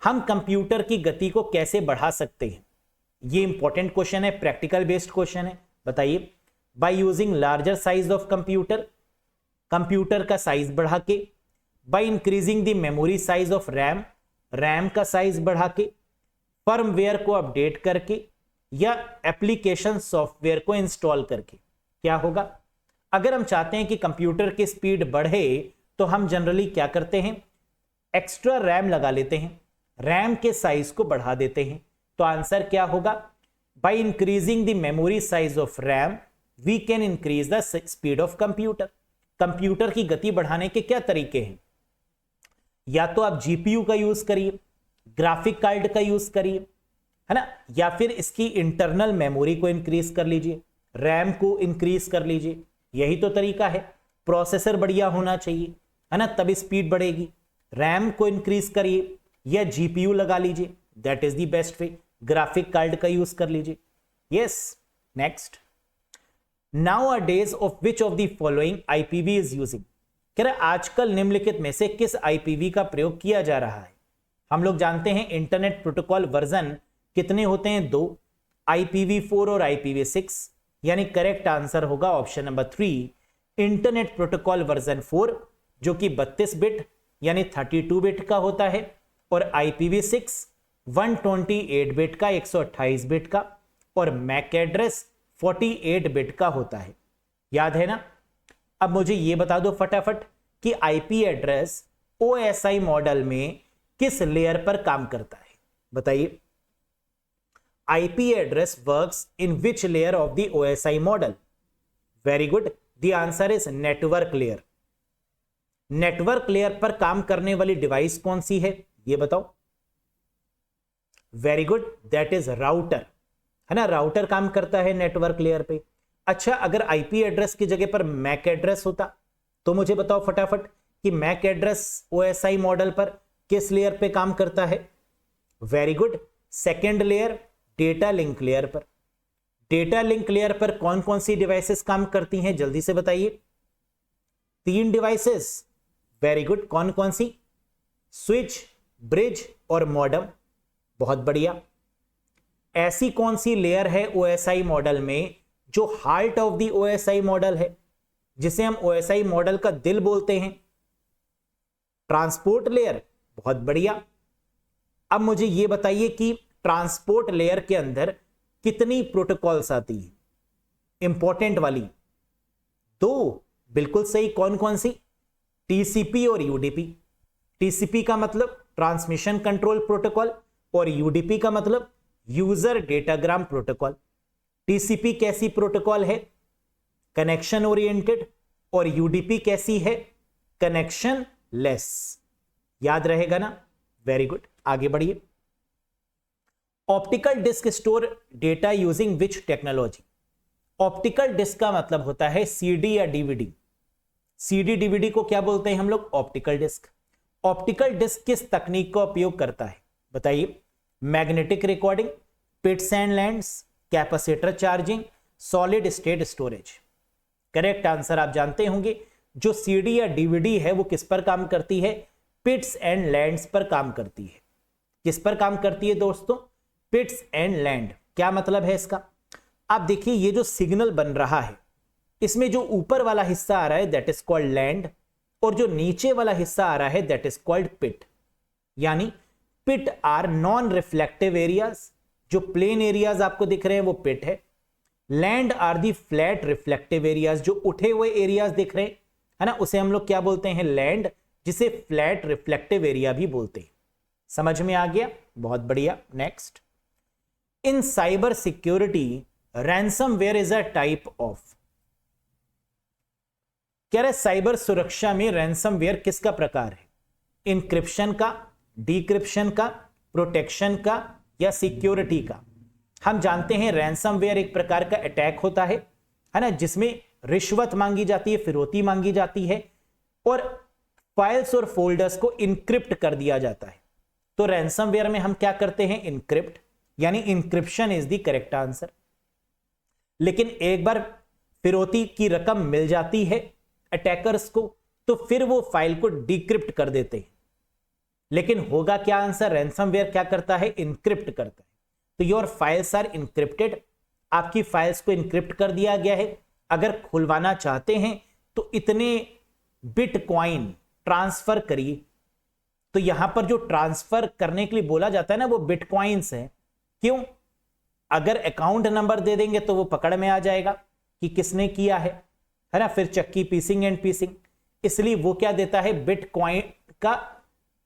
हम कंप्यूटर की गति को कैसे बढ़ा सकते हैं? ये इंपॉर्टेंट क्वेश्चन है, प्रैक्टिकल बेस्ड क्वेश्चन है, बताइए। By using larger size of computer, computer का साइज बढ़ा के, by increasing the memory size of RAM, RAM का साइज बढ़ा के, फर्मवेयर को अपडेट करके, या एप्लीकेशन सॉफ्टवेयर को इंस्टॉल करके। क्या होगा? अगर हम चाहते हैं कि कंप्यूटर की स्पीड बढ़े तो हम जनरली क्या करते हैं? एक्स्ट्रा रैम लगा लेते हैं, रैम के साइज को बढ़ा देते हैं। तो आंसर क्या होगा? By increasing the memory size of RAM we can increase the speed of computer. Computer की गति बढ़ाने के क्या तरीके हैं? या तो आप जीपीयू का यूज करिए, ग्राफिक कार्ड का यूज करिए, है ना, या फिर इसकी इंटरनल मेमोरी को इंक्रीज कर लीजिए, रैम को इंक्रीज कर लीजिए। यही तो तरीका है। प्रोसेसर बढ़िया होना चाहिए, है ना, तब स्पीड बढ़ेगी। रैम को इंक्रीज करिए या जीपीयू लगा लीजिए, that is the best way. Graphic card का यूज कर लीजिए। Yes, next, nowadays of which of the following IPv is using? कह रहा आजकल निम्नलिखित में से किस आईपीवी का प्रयोग किया जा रहा है? हम लोग जानते हैं इंटरनेट प्रोटोकॉल वर्जन कितने होते हैं? 2, IPv4 और IPv6, यानी करेक्ट आंसर होगा option number 3, internet protocol version 4, जो कि 32 बिट यानी 32 बिट का होता है, और IPv6 128 बिट का, 128 बिट का, और मैक एड्रेस 48 बिट का होता है। याद है ना? अब मुझे यह बता दो फटाफट कि आईपी एड्रेस OSI मॉडल में किस लेयर पर काम करता है? बताइए। IP address works in which layer of the OSI model? Very good. The answer is network layer. Network layer पर काम करने वाली डिवाइस कौन सी है? ये बताओ। Very good, that is router, है ना, राउटर काम करता है नेटवर्क लेयर पे। अच्छा, अगर आईपी एड्रेस की जगह पर मैक एड्रेस होता तो मुझे बताओ फटाफट कि मैक एड्रेस OSI मॉडल पर किस लेयर पे काम करता है? Very good, second layer, data link layer पर। डेटा लिंक लेयर पर कौन कौन सी डिवाइसेस काम करती हैं? जल्दी से बताइए। 3 डिवाइसेस। वेरी गुड, कौन कौन सी? स्विच, ब्रिज और मॉडेम। बहुत बढ़िया। ऐसी कौन सी लेयर है OSI मॉडल में जो heart of the OSI model है, जिसे हम OSI मॉडल का दिल बोलते हैं? Transport layer. बहुत बढ़िया। अब मुझे यह बताइए कि ट्रांसपोर्ट लेयर के अंदर कितनी प्रोटोकॉल्स आती है? इंपॉर्टेंट वाली 2। बिल्कुल सही। कौन कौन सी? टीसीपी और यूडीपी। टीसीपी का मतलब ट्रांसमिशन कंट्रोल प्रोटोकॉल और यूडीपी का मतलब यूजर डेटाग्राम प्रोटोकॉल। टीसीपी कैसी प्रोटोकॉल है? Connection oriented. और यूडीपी कैसी है? Connection less. याद रहेगा ना? वेरी गुड, आगे बढ़िए। Optical disk store data using which technology? Optical disk का मतलब होता है सीडी या डीवीडी। सीडी डीवीडी को क्या बोलते हैं हम लोग? Optical disc. ऑप्टिकल डिस्क किस तकनीक का उपयोग करता है बताइए? Magnetic recording, pits and lands, capacitor charging, solid state storage. Correct answer आप जानते होंगे, जो सीडी या डीवीडी है वो किस पर काम करती है? पिट्स एंड लैंड्स पर काम करती है। किस पर काम करती है दोस्तों? पिट्स एंड लैंड। क्या मतलब है इसका? आप देखिए, ये जो सिग्नल बन रहा है इसमें जो ऊपर वाला हिस्सा आ रहा है दैट इज कॉल्ड लैंड, और जो नीचे वाला हिस्सा आ रहा है दैट इज कॉल्ड पिट। यानी pit are non reflective areas, जो प्लेन एरियाज आपको दिख रहे हैं वो पिट है। Land are the flat reflective areas, जो उठे हुए एरियाज दिख रहे हैं है ना, उसे हम लोग क्या बोलते हैं? लैंड, जिसे फ्लैट रिफ्लेक्टिव एरिया भी बोलते हैं। समझ में आ गया? बहुत बढ़िया। Next, in cyber security ransomware is a type of. कह रहे साइबर सुरक्षा में रैंसमवेयर किसका प्रकार है? इंक्रिप्शन का, डिक्रिप्शन का, प्रोटेक्शन का या सिक्योरिटी का? हम जानते हैं रैंसमवेयर एक प्रकार का अटैक होता है ना, जिसमें रिश्वत मांगी जाती है, फिरौती मांगी जाती है और फाइल्स और फोल्डर्स को इनक्रिप्ट कर दिया जाता है। तो रैंसमवेयर में हम क्या करते हैं? इनक्रिप्ट, यानी encryption is the correct answer. लेकिन एक बार फिरौती की रकम मिल जाती है अटैकर्स को, तो फिर वो फाइल को डिक्रिप्ट कर देते हैं। लेकिन होगा क्या आंसर? रैंसमवेयर क्या करता है? इनक्रिप्ट करता है। तो योर फाइल्स आर इनक्रिप्टेड, आपकी फाइल्स को इनक्रिप्ट कर दिया गया है। अगर खुलवाना चाहते हैं तो इतने बिटकॉइन ट्रांसफर करिए। तो यहां पर जो ट्रांसफर करने के लिए बोला जाता है ना, वो बिटकॉइंस है। क्यों? अगर अकाउंट नंबर दे देंगे तो वो पकड़ में आ जाएगा कि किसने किया है ना, फिर चक्की पीसिंग एंड पीसिंग। इसलिए वो क्या देता है? बिटकॉइन का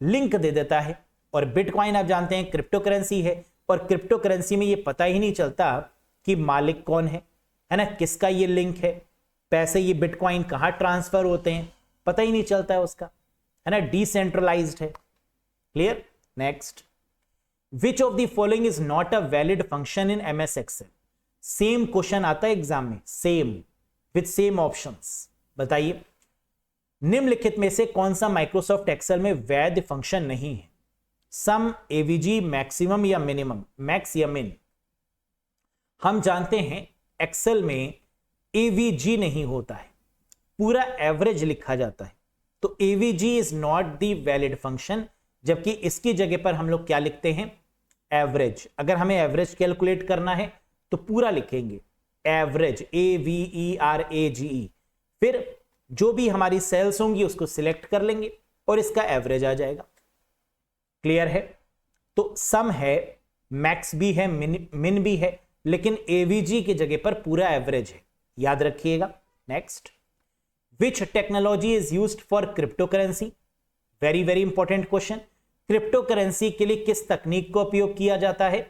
लिंक दे देता है। और बिटकॉइन आप जानते हैं क्रिप्टो करेंसी है, और क्रिप्टो करेंसी में ये पता ही नहीं चलता कि मालिक कौन है ना, किसका ये लिंक है, पैसे ये बिटकॉइन कहां ट्रांसफर होते हैं, पता ही नहीं चलता है उसका, है ना, डिसेंट्रलाइज्ड है। Clear? Next, which of the following is not a valid function in MS Excel? Same question आता है एग्जाम में, सेम विथ सेम ऑप्शंस। बताइए, निम्नलिखित में से कौन सा माइक्रोसॉफ्ट एक्सेल में वैध फंक्शन नहीं है? सम, एवीजी, मैक्सिमम या मिनिमम, मैक्स या मिन? हम जानते हैं एक्सेल में एवीजी नहीं होता है, पूरा एवरेज लिखा जाता है। तो AVG is not the valid function, जबकि इसकी जगह पर हम लोग क्या लिखते हैं? एवरेज। अगर हमें एवरेज कैलकुलेट करना है तो पूरा लिखेंगे एवरेज, AVERAGE। फिर जो भी हमारी सेल्स होंगी उसको सिलेक्ट कर लेंगे और इसका एवरेज आ जाएगा। क्लियर है? तो सम है, मैक्स भी है, मिन भी है, लेकिन एवीजी की जगह पर पूरा एवरेज है, याद रखिएगा। Next, which technology is used for crypto currency? Very very important question. Crypto currency के लिए किस तकनीक का उपयोग किया जाता है?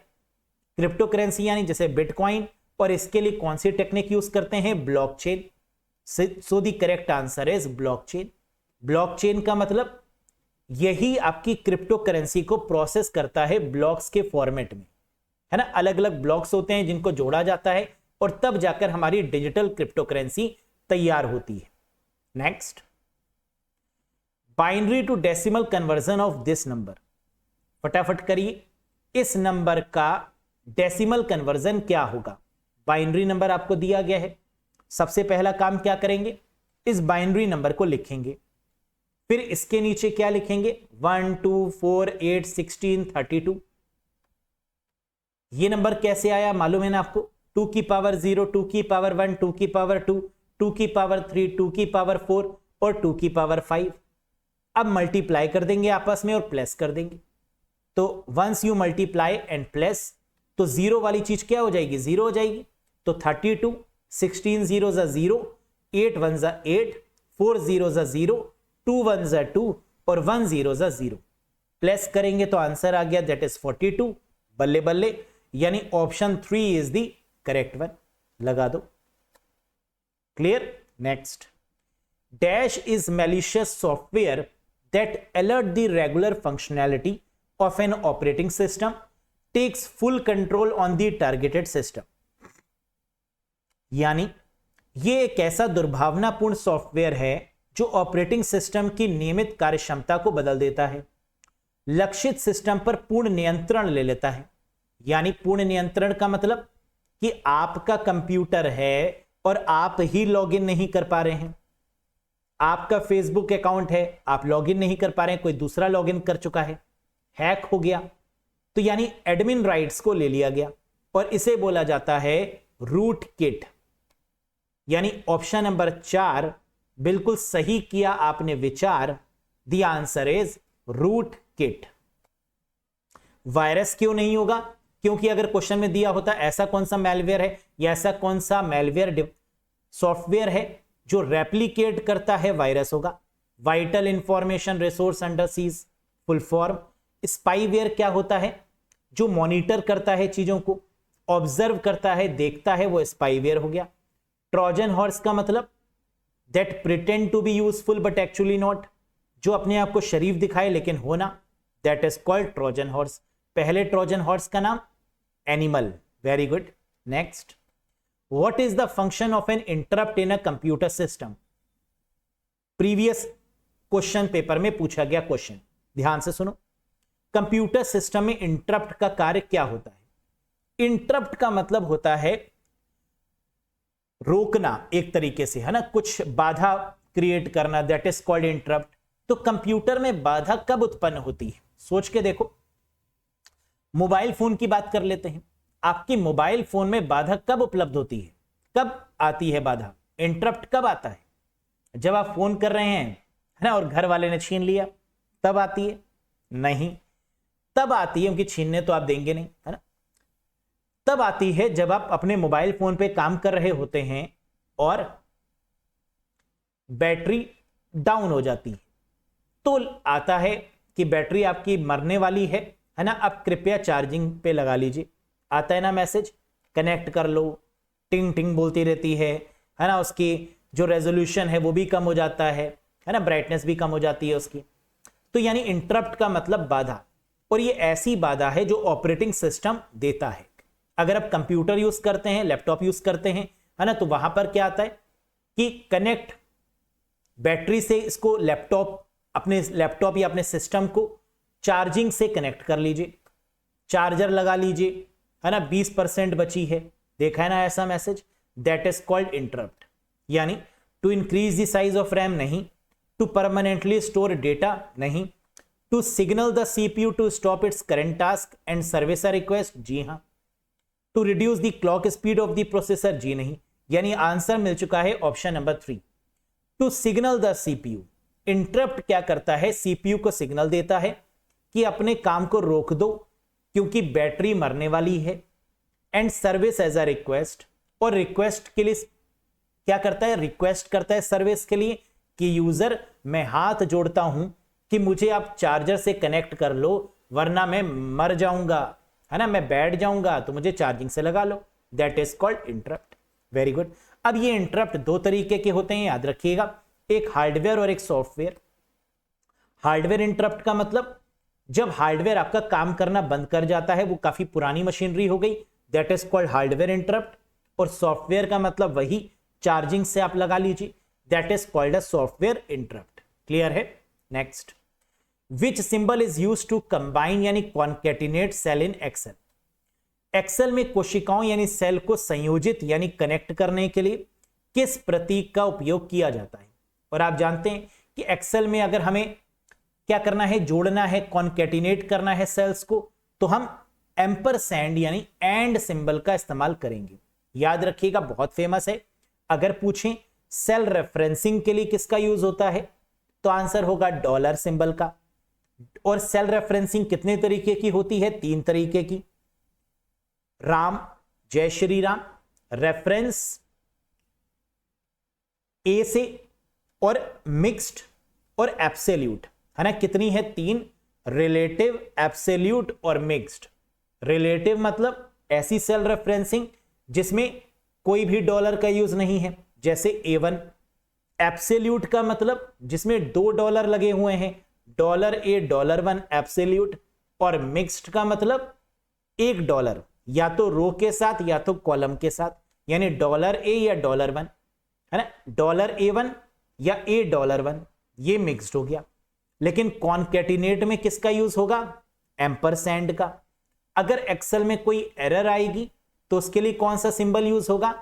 क्रिप्टो करेंसी यानी जैसे बिटकॉइन, और इसके लिए कौन सी टेक्निक यूज करते हैं? Blockchain. So the correct answer is blockchain. Blockchain का मतलब यही आपकी क्रिप्टो करेंसी को प्रोसेस करता है ब्लॉक्स के फॉर्मेट में, है ना। अलग अलग ब्लॉक्स होते हैं जिनको जोड़ा जाता है और तब जाकर हमारी डिजिटल क्रिप्टो करेंसी तैयार होती है। Next, binary to decimal conversion of this number. फटाफट करिए, इस नंबर का डेसिमल कन्वर्जन क्या होगा? बाइनरी नंबर आपको दिया गया है, सबसे पहला काम क्या करेंगे? इस बाइनरी नंबर को लिखेंगे, फिर इसके नीचे क्या लिखेंगे? 1 2 4 8 16 32। ये नंबर कैसे आया मालूम है ना आपको? 2 की पावर 0, 2 की पावर 1, 2 की पावर 2, 2 की पावर 3, 2 की पावर 4 और 2 की पावर 5। अब मल्टीप्लाई कर देंगे आपस में और प्लस कर देंगे। तो once you multiply and plus, तो जीरो वाली चीज क्या हो जाएगी? जीरो हो जाएगी। तो 32, 16 जीरो जा 0, 8 1 जा 8, 4 0 जा 0, 2 1 जा 2 और 1 0 जा 0, प्लस करेंगे तो आंसर आ गया दैट इज 42। बल्ले बल्ले, यानी option 3 is the correct one, लगा दो। Clear. Next, dash is malicious software that alert the regular functionality of an operating system, takes full control on the targeted system। यानी यह एक ऐसा दुर्भावनापूर्ण सॉफ्टवेयर है जो ऑपरेटिंग सिस्टम की नियमित कार्यक्षमता को बदल देता है, लक्षित सिस्टम पर पूर्ण नियंत्रण ले लेता है। यानी पूर्ण नियंत्रण का मतलब कि आपका कंप्यूटर है और आप ही लॉगिन नहीं कर पा रहे हैं, आपका फेसबुक अकाउंट है, आप लॉगिन नहीं कर पा रहे हैं, कोई दूसरा लॉगिन कर चुका है, हैक हो गया, तो यानी एडमिन राइट्स को ले लिया गया, और इसे बोला जाता है रूट किट। यानी ऑप्शन नंबर 4 बिल्कुल सही किया आपने विचार, the answer is rootkit. Virus क्यों नहीं होगा? क्योंकि अगर क्वेश्चन में दिया होता ऐसा कौन सा मैलवेयर है या ऐसा कौन सा मैलवेयर सॉफ्टवेयर है जो रेप्लिकेट करता है, वायरस होगा। Vital information resource under seize, full form. Spyware क्या होता है? जो मॉनिटर करता है चीजों को, ऑब्जर्व करता है, देखता है, वो स्पाईवेयर हो गया। ट्रोजन हॉर्स का मतलब that pretend to be useful but actually not, जो अपने आप को शरीफ दिखाए लेकिन हो ना, that is called Trojan horse. पहले ट्रोजन हॉर्स का नाम animal. Very good. Next, what is the function of an interrupt in a computer system? Previous question paper में पूछा गया क्वेश्चन, ध्यान से सुनो। कंप्यूटर सिस्टम में इंटरप्ट का कार्य क्या होता है? इंटरप्ट का मतलब होता है रोकना, एक तरीके से, है ना, कुछ बाधा क्रिएट करना, दैट इज कॉल्ड इंटरप्ट। तो कंप्यूटर में बाधा कब उत्पन्न होती है? सोच के देखो। मोबाइल फोन की बात कर लेते हैं। आपकी मोबाइल फोन में बाधा कब उपलब्ध होती है? कब आती है बाधा? इंटरप्ट कब आता है? जब आप फोन कर रहे हैं, है ना, और घर वाले ने छीन लिया, तब आती है? नहीं, तब आती है, क्योंकि छीनने तो आप देंगे नहीं, है ना। तब आती है जब आप अपने मोबाइल फोन पे काम कर रहे होते हैं और बैटरी डाउन हो जाती है, तो आता है कि बैटरी आपकी मरने वाली है ना, आप कृपया चार्जिंग पे लगा लीजिए। आता है ना मैसेज, कनेक्ट कर लो, टिंग टिंग बोलती रहती है ना, उसकी जो रेजोल्यूशन है वो भी कम हो जाता है ना, ब्राइटनेस भी कम हो जाती है उसकी। तो यानी इंटरप्ट का मतलब बाधा, और ये ऐसी बाधा है जो ऑपरेटिंग सिस्टम देता है। अगर आप कंप्यूटर यूज करते हैं, लैपटॉप यूज करते हैं, है ना, तो वहां पर क्या आता है कि कनेक्ट बैटरी से इसको अपने लैपटॉप या अपने सिस्टम को चार्जिंग से कनेक्ट कर लीजिए, चार्जर लगा लीजिए, है ना, 20% बची है, देखा है ना ऐसा message, that is called interrupt. यानी to increase the size of RAM नहीं, टू परमानेंटली स्टोर डेटा नहीं, to signal the CPU to stop its current task and service a request, जी हां, to reduce the clock speed of the processor, जी नहीं। यानी answer मिल चुका है option number 3, to signal the CPU. Interrupt क्या करता है? सीपीयू को सिग्नल देता है कि अपने काम को रोक दो क्योंकि बैटरी मरने वाली है, and service as a request, और रिक्वेस्ट के लिए क्या करता है? रिक्वेस्ट करता है सर्विस के लिए कि यूजर, मैं हाथ जोड़ता हूं कि मुझे आप चार्जर से कनेक्ट कर लो, वरना मैं मर जाऊंगा, है ना, मैं बैठ जाऊंगा, तो मुझे चार्जिंग से लगा लो, that is called interrupt. Very good. अब ये इंटरप्ट दो तरीके के होते हैं, याद रखिएगा, एक हार्डवेयर और एक सॉफ्टवेयर। हार्डवेयर इंटरप्ट का मतलब जब हार्डवेयर आपका काम करना बंद कर जाता है, वो काफी पुरानी मशीनरी हो गई, that is called hardware interrupt. और सॉफ्टवेयर का मतलब वही चार्जिंग से आप लगा लीजिए, that is called a software interrupt. Clear है? Next, which symbol is used to combine यानी concatenate cell in Excel? Excel में कोशिकाओं यानी सेल को संयोजित यानी कनेक्ट करने के लिए किस प्रतीक का उपयोग किया जाता है? और आप जानते हैं कि एक्सेल में अगर हमें क्या करना है? जोड़ना है, कॉन्केटिनेट करना है सेल्स को, तो हम एम्परसैंड यानी एंड सिंबल का इस्तेमाल करेंगे। याद रखिएगा, बहुत फेमस है। अगर पूछें सेल रेफरेंसिंग के लिए किसका यूज होता है, तो आंसर होगा डॉलर सिंबल का। और सेल रेफरेंसिंग कितने तरीके की होती है? 3 तरीके की। राम, जय श्री राम, रेफरेंस ए से, और मिक्स्ड और एब्सोल्यूट, है ना। कितनी है? 3। रिलेटिव, एब्सोल्यूट और मिक्स्ड। रिलेटिव मतलब ऐसी सेल रेफरेंसिंग जिसमें कोई भी डॉलर का यूज नहीं है, जैसे A1। एब्सोल्यूट का मतलब जिसमें $2 लगे हुए हैं, $A, $1 एब्सोल्यूट। और मिक्स्ड का मतलब $1 या तो रो के साथ या तो कॉलम के साथ, यानी $A या $1, है ना। $A1 या $1, ये मिक्स्ड हो गया। लेकिन कॉनकैटिनेट में किसका यूज होगा? एम्परसैंड का। अगर एक्सेल में कोई एरर आएगी तो उसके लिए कौन सा सिंबल यूज होगा?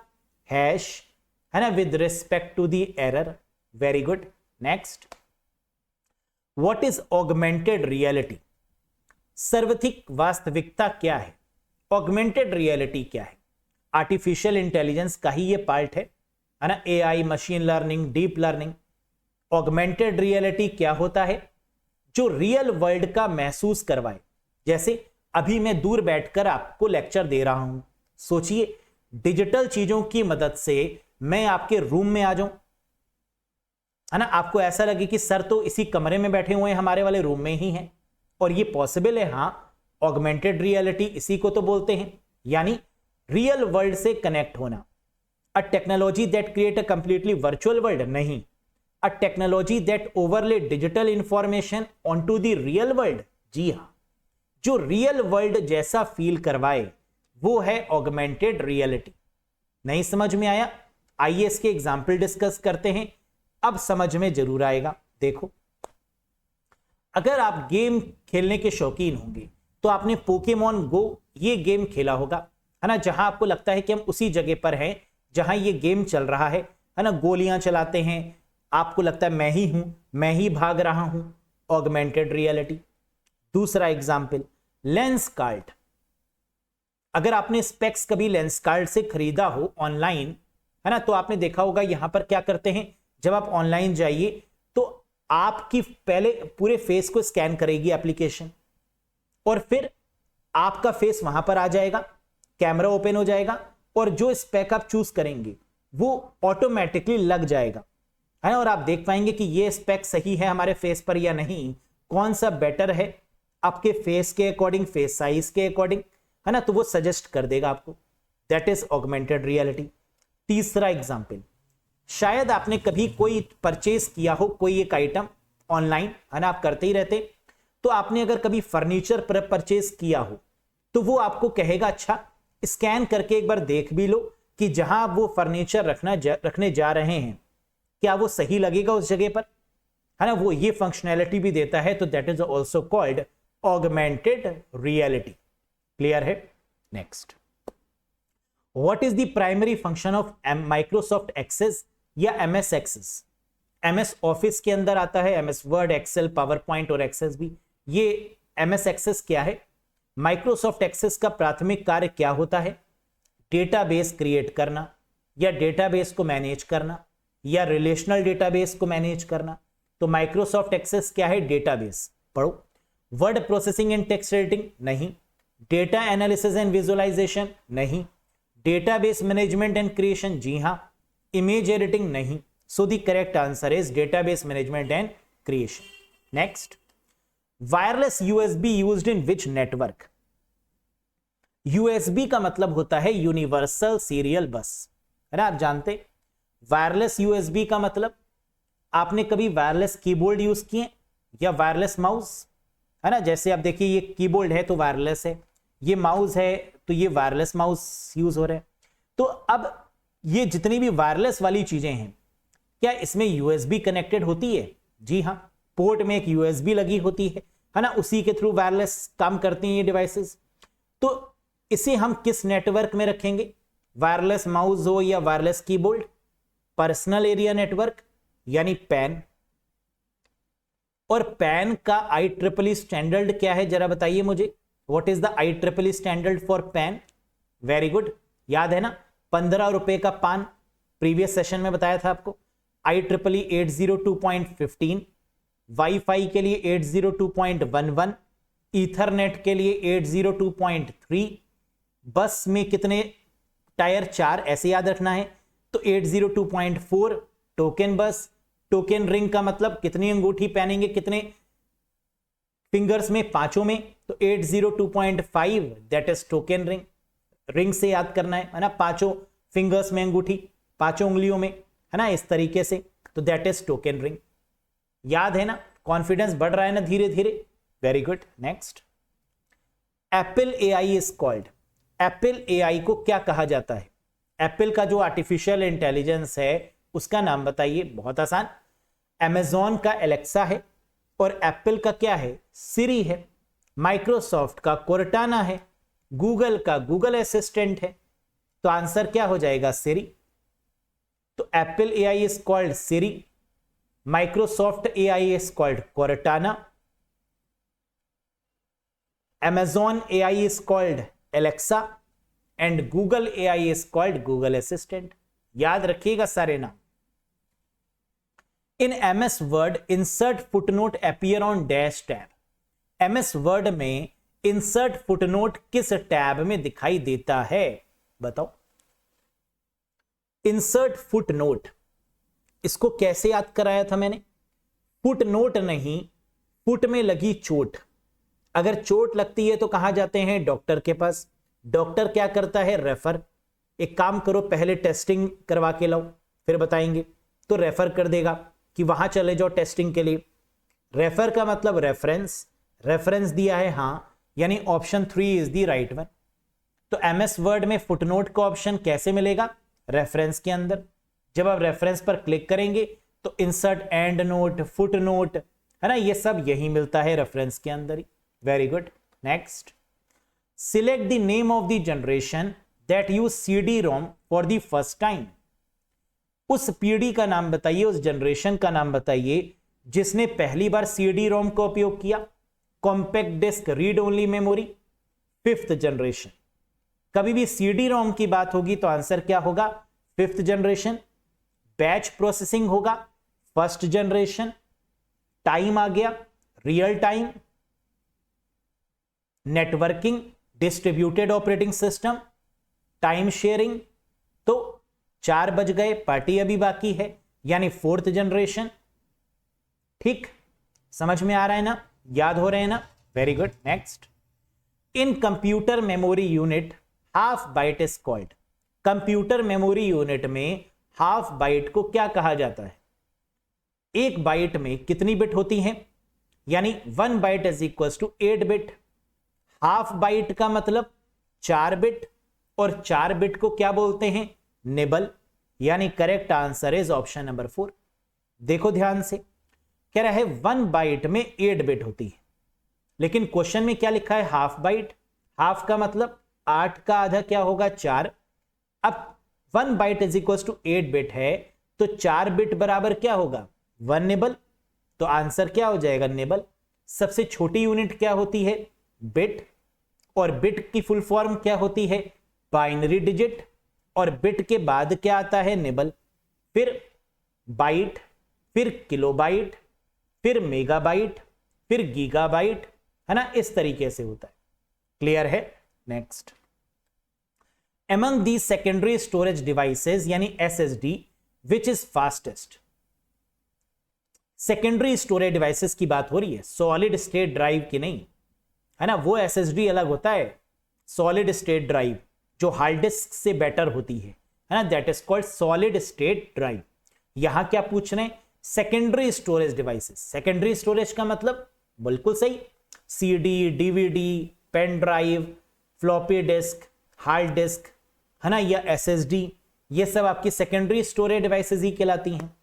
हैश, है ना, with respect to the error. Very good. Next, what is augmented reality? सर्वधिक वास्तविकता क्या है? ऑगमेंटेड रियलिटी क्या है? आर्टिफिशियल इंटेलिजेंस का ही ये पार्ट है ना। AI, machine learning, deep learning. Augmented reality क्या होता है? जो रियल वर्ल्ड का महसूस करवाए। जैसे अभी मैं दूर बैठकर आपको लेक्चर दे रहा हूं, सोचिए डिजिटल चीजों की मदद से मैं आपके रूम में आ जाऊं, है ना। आपको ऐसा लगे कि सर तो इसी कमरे में बैठे हुए हैं, हमारे वाले रूम में ही हैं, और ये पॉसिबल है। हां, ऑगमेंटेड रियलिटी इसी को तो बोलते हैं, यानी रियल वर्ल्ड से कनेक्ट होना। A technology that create a completely virtual world नहीं, a technology that overlay digital information onto the real world. जी हां, जो रियल वर्ल्ड जैसा फील करवाए वो है ऑगमेंटेड रियलिटी। नहीं समझ में आया? आइए इसके एग्जाम्पल डिस्कस करते हैं, अब समझ में जरूर आएगा। देखो, अगर आप गेम खेलने के शौकीन होंगे तो आपने पोकेमॉन गो ये गेम खेला होगा, है ना, जहां आपको लगता है कि हम उसी जगह पर हैं जहां ये गेम चल रहा है ना। गोलियां चलाते हैं, आपको लगता है मैं ही हूं, मैं ही भाग रहा हूं। Augmented reality. दूसरा एग्जाम्पल, लेंस कार्ट। अगर आपने स्पेक्स कभी लेंस कार्ट से खरीदा हो ऑनलाइन, है ना, तो आपने देखा होगा यहां पर क्या करते हैं, जब आप ऑनलाइन जाइए तो आपकी पहले पूरे फेस को स्कैन करेगी एप्लीकेशन, और फिर आपका फेस वहां पर आ जाएगा, कैमरा ओपन हो जाएगा, और जो स्पेक आप चूज करेंगे वो ऑटोमेटिकली लग जाएगा, है ना। और आप देख पाएंगे कि ये स्पेक सही है हमारे फेस पर या नहीं, कौन सा बेटर है आपके फेस के अकॉर्डिंग, फेस साइज के अकॉर्डिंग, है ना, तो वो सजेस्ट कर देगा आपको। That is augmented reality. तीसरा एग्जाम्पल, शायद आपने कभी कोई परचेज किया हो कोई एक आइटम ऑनलाइन, है ना, आप करते ही रहते, तो आपने अगर कभी फर्नीचर परचेज किया हो तो वो आपको कहेगा अच्छा स्कैन करके एक बार देख भी लो कि जहां आप वो फर्नीचर रखने जा रहे हैं क्या वो सही लगेगा उस जगह पर, है ना। वो ये फंक्शनैलिटी भी देता है, तो that is also called augmented reality. Clear है? Next, what is the primary function of Microsoft Access या MS एक्सेस? MS ऑफिस के अंदर आता है, MS Word, Excel, PowerPoint और एक्सेस भी। ये MS एक्सेस क्या है? माइक्रोसॉफ्ट एक्सेस का प्राथमिक कार्य क्या होता है? डेटाबेस क्रिएट करना, या डेटाबेस को मैनेज करना, या रिलेशनल डेटाबेस को मैनेज करना। तो माइक्रोसॉफ्ट एक्सेस क्या है? डेटाबेस। पढ़ो। Word processing and text editing? नहीं। Data analysis and visualisation? नहीं। Database management and creation? जी हां। Image editing? नहीं। So the correct answer is database management and creation. Next, wireless USB used in which network? USB का मतलब होता है universal serial बस, है ना, आप जानते। वायरलेस USB का मतलब, आपने कभी वायरलेस कीबोर्ड यूज किए या वायरलेस माउस, है ना। जैसे आप देखिए ये कीबोर्ड है तो वायरलेस है, ये माउस है तो ये वायरलेस माउस यूज हो रहा है। तो अब ये जितनी भी वायरलेस वाली चीजें हैं, क्या इसमें USB कनेक्टेड होती है? जी हां, पोर्ट में एक USB लगी होती है ना, उसी के थ्रू वायरलेस काम करती हैं ये डिवाइसेस। तो इसे हम किस नेटवर्क में रखेंगे? वायरलेस माउस हो या wireless keyboard? Personal area network यानी पैन। और पैन का IEEE स्टैंडर्ड क्या है, जरा बताइए मुझे। What is the IEEE standard for pan? Very good, याद है ना, 15 रुपए का पान, प्रीवियस सेशन में बताया था आपको। IEEE 802.15, वाईफाई के लिए 802.11, ईथरनेट के लिए 802.3, बस में कितने टायर? 4, ऐसे याद रखना है। तो 802.4 टोकन बस, टोकन रिंग का मतलब कितनी अंगूठी पहनेंगे, कितने फिंगर्स में, पांचों में, तो 802.5 that is token ring. Ring से याद करना है ना, पांचों फिंगर्स में अंगूठी, पांचों उंगलियों में, है ना, इस तरीके से, तो दैट इज टोकन रिंग। याद है ना, कॉन्फिडेंस बढ़ रहा है ना धीरे धीरे, very good. Next, Apple AI is called, Apple AI को क्या कहा जाता है? एप्पल का जो आर्टिफिशियल इंटेलिजेंस है उसका नाम बताइए, बहुत आसान, अमेजॉन का एलेक्सा है, और एप्पल का क्या है? सिरी है, माइक्रोसॉफ्ट का कोर्टाना है, गूगल का गूगल असिस्टेंट है, तो आंसर क्या हो जाएगा? सिरी। तो Apple AI is called Siri, Microsoft AI is called Cortana, Amazon AI is called Alexa and Google AI is called Google Assistant. याद रखिएगा सारे नाम। In MS Word, insert footnote appear on dash tab. MS Word में insert footnote किस tab में दिखाई देता है? बताओ। insert footnote, इसको कैसे याद कराया था मैंने? footnote नहीं, फुट में लगी चोट। अगर चोट लगती है तो कहां जाते हैं? डॉक्टर के पास। डॉक्टर क्या करता है? रेफर। एक काम करो, पहले टेस्टिंग करवा के लाओ, फिर बताएंगे, तो रेफर कर देगा कि वहां चले जाओ टेस्टिंग के लिए। रेफर का मतलब रेफरेंस, रेफरेंस दिया है हां, यानी option 3 is the right one. तो एमएस वर्ड में फुटनोट का ऑप्शन कैसे मिलेगा? रेफरेंस के अंदर। जब आप रेफरेंस पर क्लिक करेंगे तो insert and note, foot note, है ना, ये सब यही मिलता है रेफरेंस के अंदर ही। Very good. Next, select the name of the generation that use CD-ROM for the first time. उस पीढ़ी का नाम बताइए, उस जनरेशन का नाम बताइए जिसने पहली बार CD-ROM का उपयोग किया। Compact disk, read only memory, fifth generation. कभी भी CD-ROM की बात होगी तो आंसर क्या होगा? Fifth generation. बैच प्रोसेसिंग होगा, फर्स्ट जनरेशन। टाइम आ गया, real time. Networking, distributed operating system, time sharing. तो 4 बज गए, पार्टी अभी बाकी है, यानी फोर्थ जनरेशन। ठीक, समझ में आ रहा है ना, याद हो रहे हैं ना? Very good. Next, in computer memory unit half byte is called. Computer memory unit में हाफ बाइट को क्या कहा जाता है? एक बाइट में कितनी बिट होती हैं? यानी 1 byte is equal to 8 bit. Half byte का मतलब 4 बिट, और 4 बिट को क्या बोलते हैं? निबल। यानी correct answer is option number 4। देखो ध्यान से, कह रहा है 1 बाइट में 8 बिट होती है, लेकिन क्वेश्चन में क्या लिखा है? Half bite. हाफ का मतलब 8 का आधा क्या होगा? 4। अब 1 byte is equal to 8 bit है, तो 4 बिट बराबर क्या होगा? 1 निबल। तो आंसर क्या हो जाएगा? निबल। सबसे छोटी यूनिट क्या होती है? बिट। और बिट की फुल फॉर्म क्या होती है? Binary digit. और बिट के बाद क्या आता है? निबल। फिर बाइट, फिर किलोबाइट, फिर मेगाबाइट, फिर गीगाबाइट, है ना, इस तरीके से होता है। क्लियर है? Next, among these secondary storage devices यानी SSD which is fastest। Secondary storage devices की बात हो रही है, सॉलिड स्टेट ड्राइव की नहीं, है ना। वो SSD अलग होता है, सॉलिड स्टेट ड्राइव जो हार्ड डिस्क से बेटर होती है ना, that is called solid state drive. यहां क्या पूछ रहे हैं? Secondary storage devices. Secondary storage का मतलब बिल्कुल सही, CD, DVD, pen drive, floppy disk, hard disk, है ना, या SSD, ये सब आपकी सेकेंडरी स्टोरेज डिवाइसेस ही कहलाती हैं।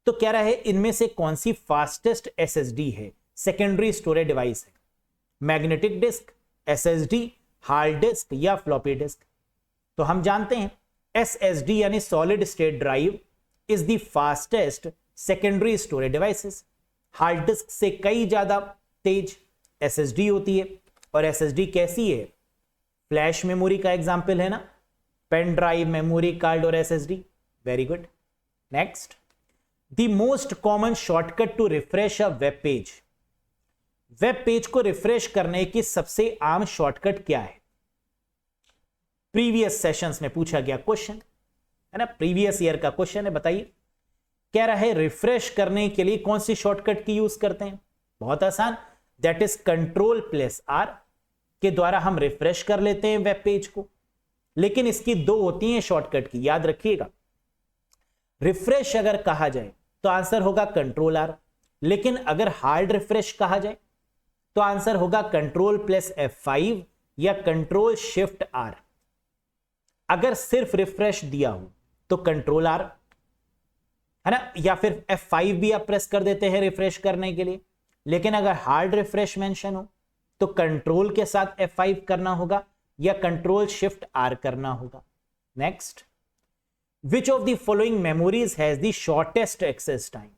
तो कह रहा है इनमें से कौन सी फास्टेस्ट SSD है, सेकेंडरी स्टोरेज डिवाइस है? Magnetic disk, SSD, hard disk या फ्लॉपी डिस्क? तो हम जानते हैं SSD यानी solid state drive is the fastest secondary storage devices. Hard disk से कई ज्यादा तेज SSD होती है, और SSD कैसी है? फ्लैश मेमोरी का एग्जाम्पल है ना, पेन ड्राइव, मेमोरी कार्ड और SSD। Very good. Next, the most common shortcut to refresh a web page. Web page को रिफ्रेश करने की सबसे आम शॉर्टकट क्या है? प्रीवियस सेशंस में पूछा गया क्वेश्चन है ना, प्रीवियस ईयर का क्वेश्चन है, बताइए कह रहा है रिफ्रेश करने के लिए कौन सी शॉर्टकट की यूज करते हैं? बहुत आसान, दैट इज Ctrl+R के द्वारा हम रिफ्रेश कर लेते हैं वेब पेज को। लेकिन इसकी दो होती हैं शॉर्टकट की, याद रखिएगा। रिफ्रेश अगर कहा जाए तो आंसर होगा Ctrl+R, लेकिन अगर हार्ड रिफ्रेश कहा जाए तो आंसर होगा Ctrl+F5 या Ctrl+Shift+R। अगर सिर्फ रिफ्रेश दिया हो तो Ctrl+R है ना, या फिर F5 भी आप प्रेस कर देते हैं रिफ्रेश करने के लिए। लेकिन अगर हार्ड रिफ्रेश मेंशन हो तो कंट्रोल के साथ F5 करना होगा या Ctrl+Shift+R करना होगा। Next, which of the following memories has the shortest access time?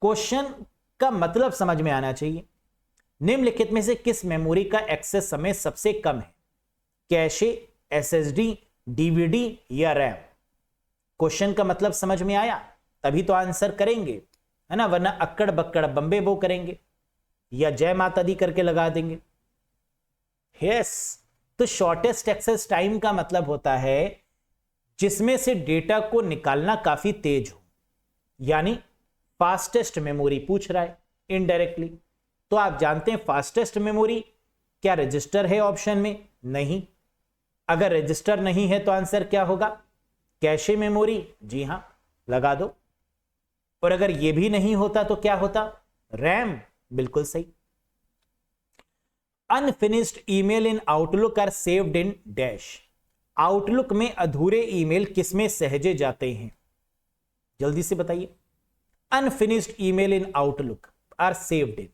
Question का मतलब समझ में आना चाहिए। निम्नलिखित में से किस मेमोरी का एक्सेस समय सबसे कम है? कैशे, SSD, DVD या रैम? क्वेश्चन का मतलब समझ में आया तभी तो आंसर करेंगे, है ना, वरना अक्कड़ बक्कड़ बम्बे बो करेंगे या जय माता दी करके लगा देंगे। यस, तो शॉर्टेस्ट एक्सेस टाइम का मतलब होता है जिसमें से डेटा को निकालना काफी तेज हो, यानी फास्टेस्ट मेमोरी पूछ रहा है इनडायरेक्टली। तो आप जानते हैं फास्टेस्ट मेमोरी क्या रजिस्टर है ऑप्शन में? नहीं। अगर रजिस्टर नहीं है तो आंसर क्या होगा? Cache memory. जी हां, लगा दो। और अगर यह भी नहीं होता तो क्या होता? रैम। बिल्कुल सही। Unfinished email in Outlook are saved in dash. Outlook में अधूरे ईमेल किसमें सहेजे जाते हैं? जल्दी से बताइए। Unfinished email in Outlook are saved in,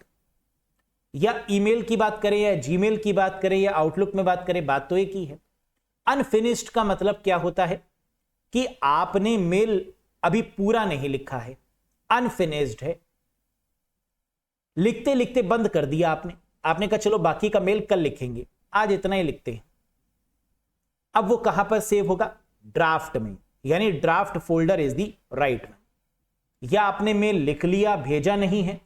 या ईमेल की बात करें या जीमेल की बात करें या आउटलुक में बात करें, बात तो एक ही है। अनफिनिश्ड का मतलब क्या होता है कि आपने मेल अभी पूरा नहीं लिखा है, अनफिनिश्ड है, लिखते लिखते बंद कर दिया आपने कहा चलो बाकी का मेल कल लिखेंगे, आज इतना ही लिखते हैं। अब वो कहां पर सेव होगा? ड्राफ्ट में, यानी draft folder is the right one. या आपने मेल लिख लिया, भेजा नहीं है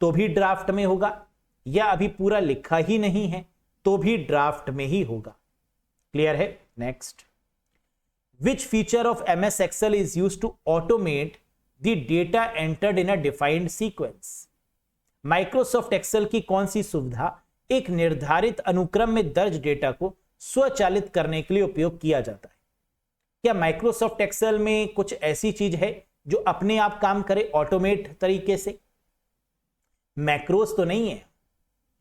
तो भी ड्राफ्ट में होगा, या अभी पूरा लिखा ही नहीं है तो भी ड्राफ्ट में ही होगा। क्लियर है? Next, which feature of MS Excel is used to automate the data entered in a defined sequence? Microsoft Excel की कौन सी सुविधा एक निर्धारित अनुक्रम में दर्ज डेटा को स्वचालित करने के लिए उपयोग किया जाता है? क्या माइक्रोसॉफ्ट एक्सेल में कुछ ऐसी चीज है जो अपने आप काम करे ऑटोमेट तरीके से? मैक्रोस तो नहीं है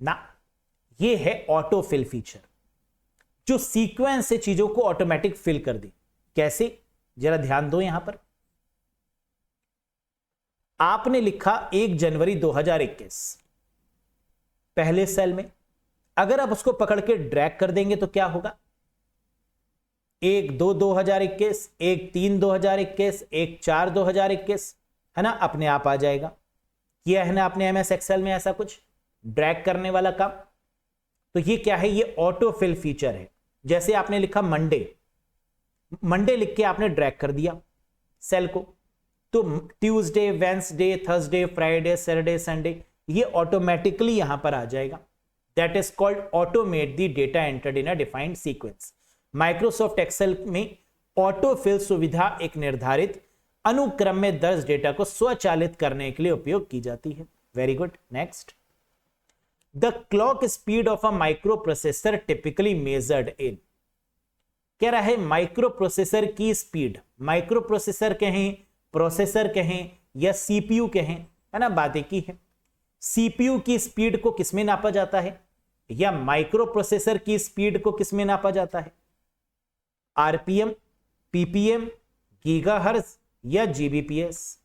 ना, ये है ऑटोफिल फीचर, जो सीक्वेंस से चीजों को ऑटोमेटिक फिल कर दे। कैसे? जरा ध्यान दो। यहां पर आपने लिखा 1 जनवरी 2021 पहले सेल में, अगर आप उसको पकड़ के ड्रैग कर देंगे तो क्या होगा? 1/2/2021, 1/3/2021, 1/4/2021, है ना, अपने आप आ जाएगा। किया है ना आपने MS Excel में ऐसा कुछ ड्रैग करने वाला काम? तो ये क्या है? ये ऑटोफिल फीचर है। जैसे आपने लिखा मंडे लिख के आपने ड्रैग कर दिया सेल को, तो Tuesday, Wednesday, Thursday, Friday, Saturday, Sunday, ये ऑटोमेटिकली यहां पर आ जाएगा। That is called automate the data entered in a defined sequence. Microsoft Excel में ऑटोफिल सुविधा एक निर्धारित अनुक्रम में दर्ज डेटा को स्वचालित करने के लिए उपयोग की जाती है। Very good. Next, the clock speed of a micro processor typically measured in. कह रहा है माइक्रो प्रोसेसर की स्पीड, माइक्रो प्रोसेसर कहें, प्रोसेसर कहें या सीपीयू कहें, है ना, बात एक ही है। सीपीयू की स्पीड को किसमें नापा जाता है या माइक्रो प्रोसेसर की स्पीड को किसमें नापा जाता है? आरपीएम, पीपीएम, गीगाहर्ट्ज या जीबीपीएस?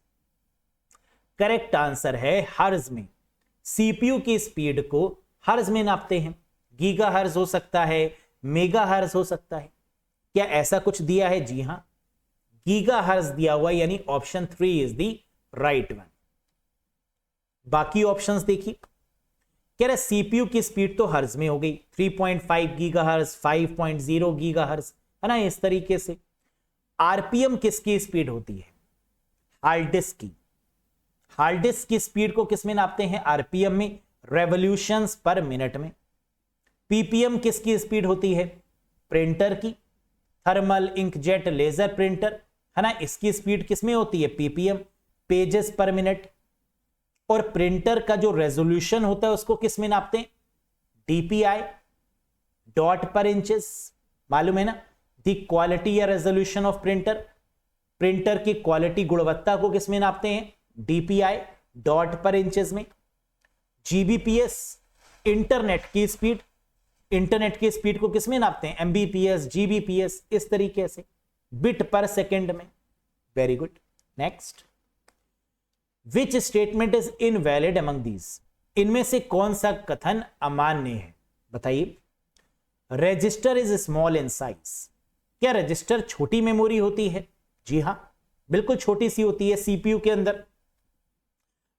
करेक्ट आंसर है हर्ट्ज में। सीपीयू की स्पीड को हर्ट्ज में नापते हैं। गीगाहर्ट्ज हो सकता है, मेगाहर्ट्ज हो सकता है। क्या ऐसा कुछ दिया है? जी हां, गीगाहर्ट्ज दिया हुआ, यानी option 3 is the right one. बाकी ऑप्शंस देखिए। कह रहे सीपीयू की स्पीड तो हर्ट्ज में हो गई, 3.5 गीगाहर्ट्ज, 5.0 गीगाहर्ट्ज, है ना, इस तरीके से। आरपीएम किसकी स्पीड होती है? हार्ड डिस्क की। हार्ड डिस्क की स्पीड को किसमें नापते हैं? आरपीएम में, रेवोल्यूशंस पर मिनट में। पीपीएम किसकी स्पीड होती है? प्रिंटर की। थर्मल, इंकजेट, लेजर प्रिंटर, है ना, इसकी स्पीड किसमें होती है? पीपीएम। पेजेस पर मिनट, और प्रिंटर का जो रेजोल्यूशन होता है उसको किस में नापते हैं? डीपीआई, डॉट पर इंचेस, मालूम है ना। दी क्वालिटी या रेजोल्यूशन ऑफ प्रिंटर, प्रिंटर की क्वालिटी गुणवत्ता को किस में नापते हैं? डीपीआई, डॉट पर इंचेस में। जीबीपीएस, इंटरनेट की स्पीड, इंटरनेट की स्पीड को किस में नापते हैं? एमबीपीएस, जीबीपीएस, इस तरीके से बिट पर सेकेंड में। Very good. Next, which statement is invalid among these, इनमें से कौन सा कथन अमान्य है? बताइए। Register is small in size, क्या रजिस्टर छोटी मेमोरी होती है? जी हां, बिल्कुल छोटी सी होती है सीपीयू के अंदर।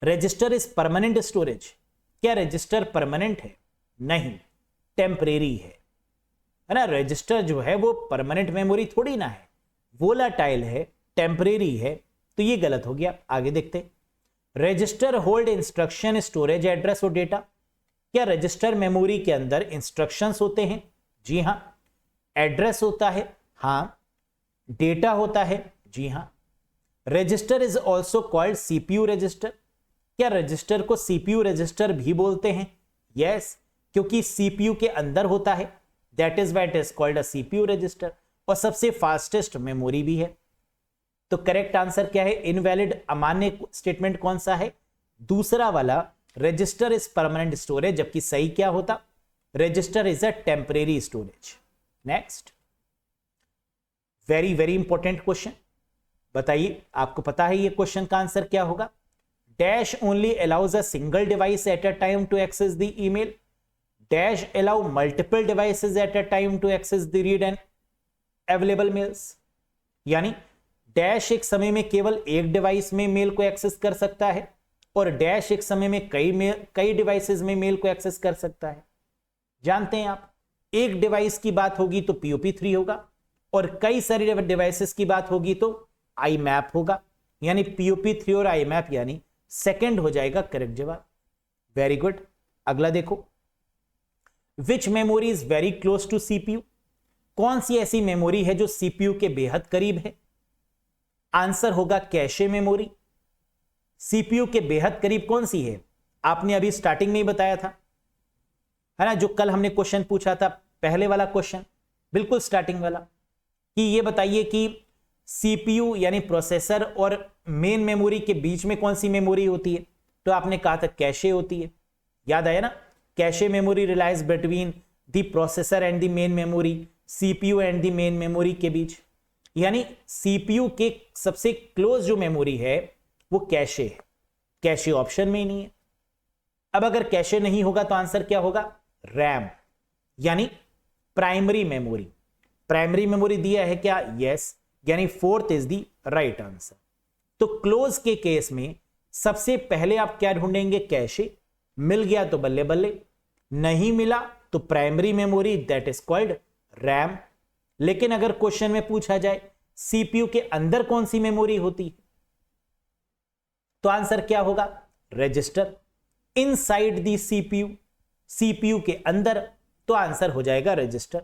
रजिस्टर इज परमानेंट स्टोरेज, क्या रजिस्टर परमानेंट है? नहीं, टेम्परेरी है ना। रजिस्टर जो है वो परमानेंट मेमोरी थोड़ी ना है, वोलाटाइल है, टेम्परेरी है, तो ये गलत हो गया। आगे देखते। Register hold instruction, storage, address और डेटा, क्या रजिस्टर मेमोरी के अंदर इंस्ट्रक्शंस होते हैं? जी हां। एड्रेस होता है? हां। डेटा होता है? जी हां। Register is also called CPU register, क्या रजिस्टर को सीपीयू रजिस्टर भी बोलते हैं? यस, क्योंकि सीपीयू के अंदर होता है, that is why it is called a CPU register, और सबसे फास्टेस्ट मेमोरी भी है। तो करेक्ट आंसर क्या है? इनवैलिड, अमान्य स्टेटमेंट कौन सा है? दूसरा वाला, रजिस्टर इज परमानेंट स्टोरेज, जबकि सही क्या होता? Register is a temporary storage. Next, very very important question, बताइए आपको पता है ये क्वेश्चन का आंसर क्या होगा? Dash only allows a single device at a time to access the email, dash allow multiple devices at a time to access the read and available mails, यानी dash एक समय में केवल एक डिवाइस में मेल को एक्सेस कर सकता है, और डैश एक समय में कई डिवाइसेस में मेल को एक्सेस कर सकता है। जानते हैं आप, एक डिवाइस की बात होगी तो POP3 होगा, और कई सारी डिवाइसेस की बात होगी तो IMAP होगा, यानी POP3 और IMAP यानी सेकंड हो जाएगा करेक्ट जवाब। Very good. अगला देखो, which memory is very close to CPU, कौन सी ऐसी मेमोरी है जो CPU के बेहद करीब है? आंसर होगा कैशे मेमोरी। CPU के बेहद करीब कौन सी है? आपने अभी स्टार्टिंग में ही बताया था, है ना, जो कल हमने क्वेश्चन पूछा था, पहले वाला क्वेश्चन, बिल्कुल स्टार्टिंग वाला, कि ये बताइए कि CPU यानी प्रोसेसर और मेन मेमोरी के बीच में कौन सी मेमोरी होती है? तो आपने कहा था कैशे होती है, याद आया ना। Cache memory relies between the processor and the main memory, CPU and the main memory के बीच, यानी CPU के सबसे क्लोज जो मेमोरी है वो कैशे है। कैशे ऑप्शन में ही नहीं है। अब अगर कैशे नहीं होगा तो आंसर क्या होगा? रैम, यानी प्राइमरी मेमोरी। प्राइमरी मेमोरी दिया है क्या? यस, यानी fourth is the right answer. तो क्लोज के केस में सबसे पहले आप क्या ढूंढेंगे? कैशे। मिल गया तो बल्ले बल्ले, नहीं मिला तो primary memory, that is called RAM. लेकिन अगर क्वेश्चन में पूछा जाए CPU के अंदर कौन सी मेमोरी होती है, तो आंसर क्या होगा? रजिस्टर। इनसाइड दी CPU के अंदर, तो आंसर हो जाएगा रजिस्टर।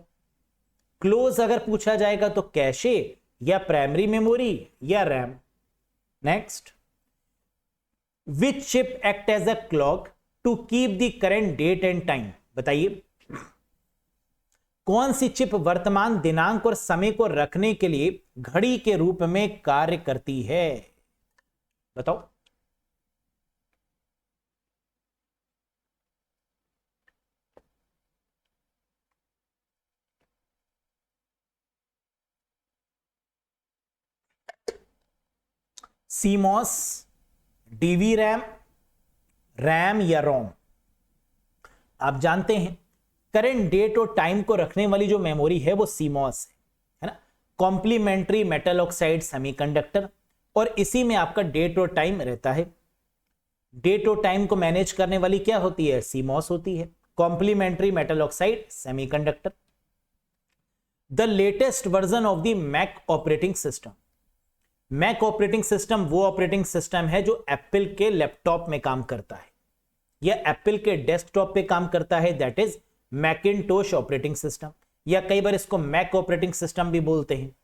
क्लोज अगर पूछा जाएगा तो कैशे या प्राइमरी मेमोरी या RAM. Next, which chip act as a clock to keep the current date and time, बताइए कौन सी चिप वर्तमान दिनांक और समय को रखने के लिए घड़ी के रूप में कार्य करती है? बताओ। CMOS, DV रैम, रैम या रोम? आप जानते हैं करंट डेट और टाइम को रखने वाली जो मेमोरी है वो CMOS है ना, कॉम्प्लीमेंट्री मेटल ऑक्साइड सेमीकंडक्टर, और इसी में आपका डेट और टाइम रहता है। डेट और टाइम को मैनेज करने वाली क्या होती है? CMOS होती है, complementary metal oxide semiconductor. The latest version of the Mac operating system, Mac operating system वो ऑपरेटिंग सिस्टम है जो एप्पल के लैपटॉप में काम करता है या एप्पल के डेस्कटॉप पे काम करता है, that is Macintosh operating system, या कई बार इसको मैक ऑपरेटिंग सिस्टम भी बोलते हैं।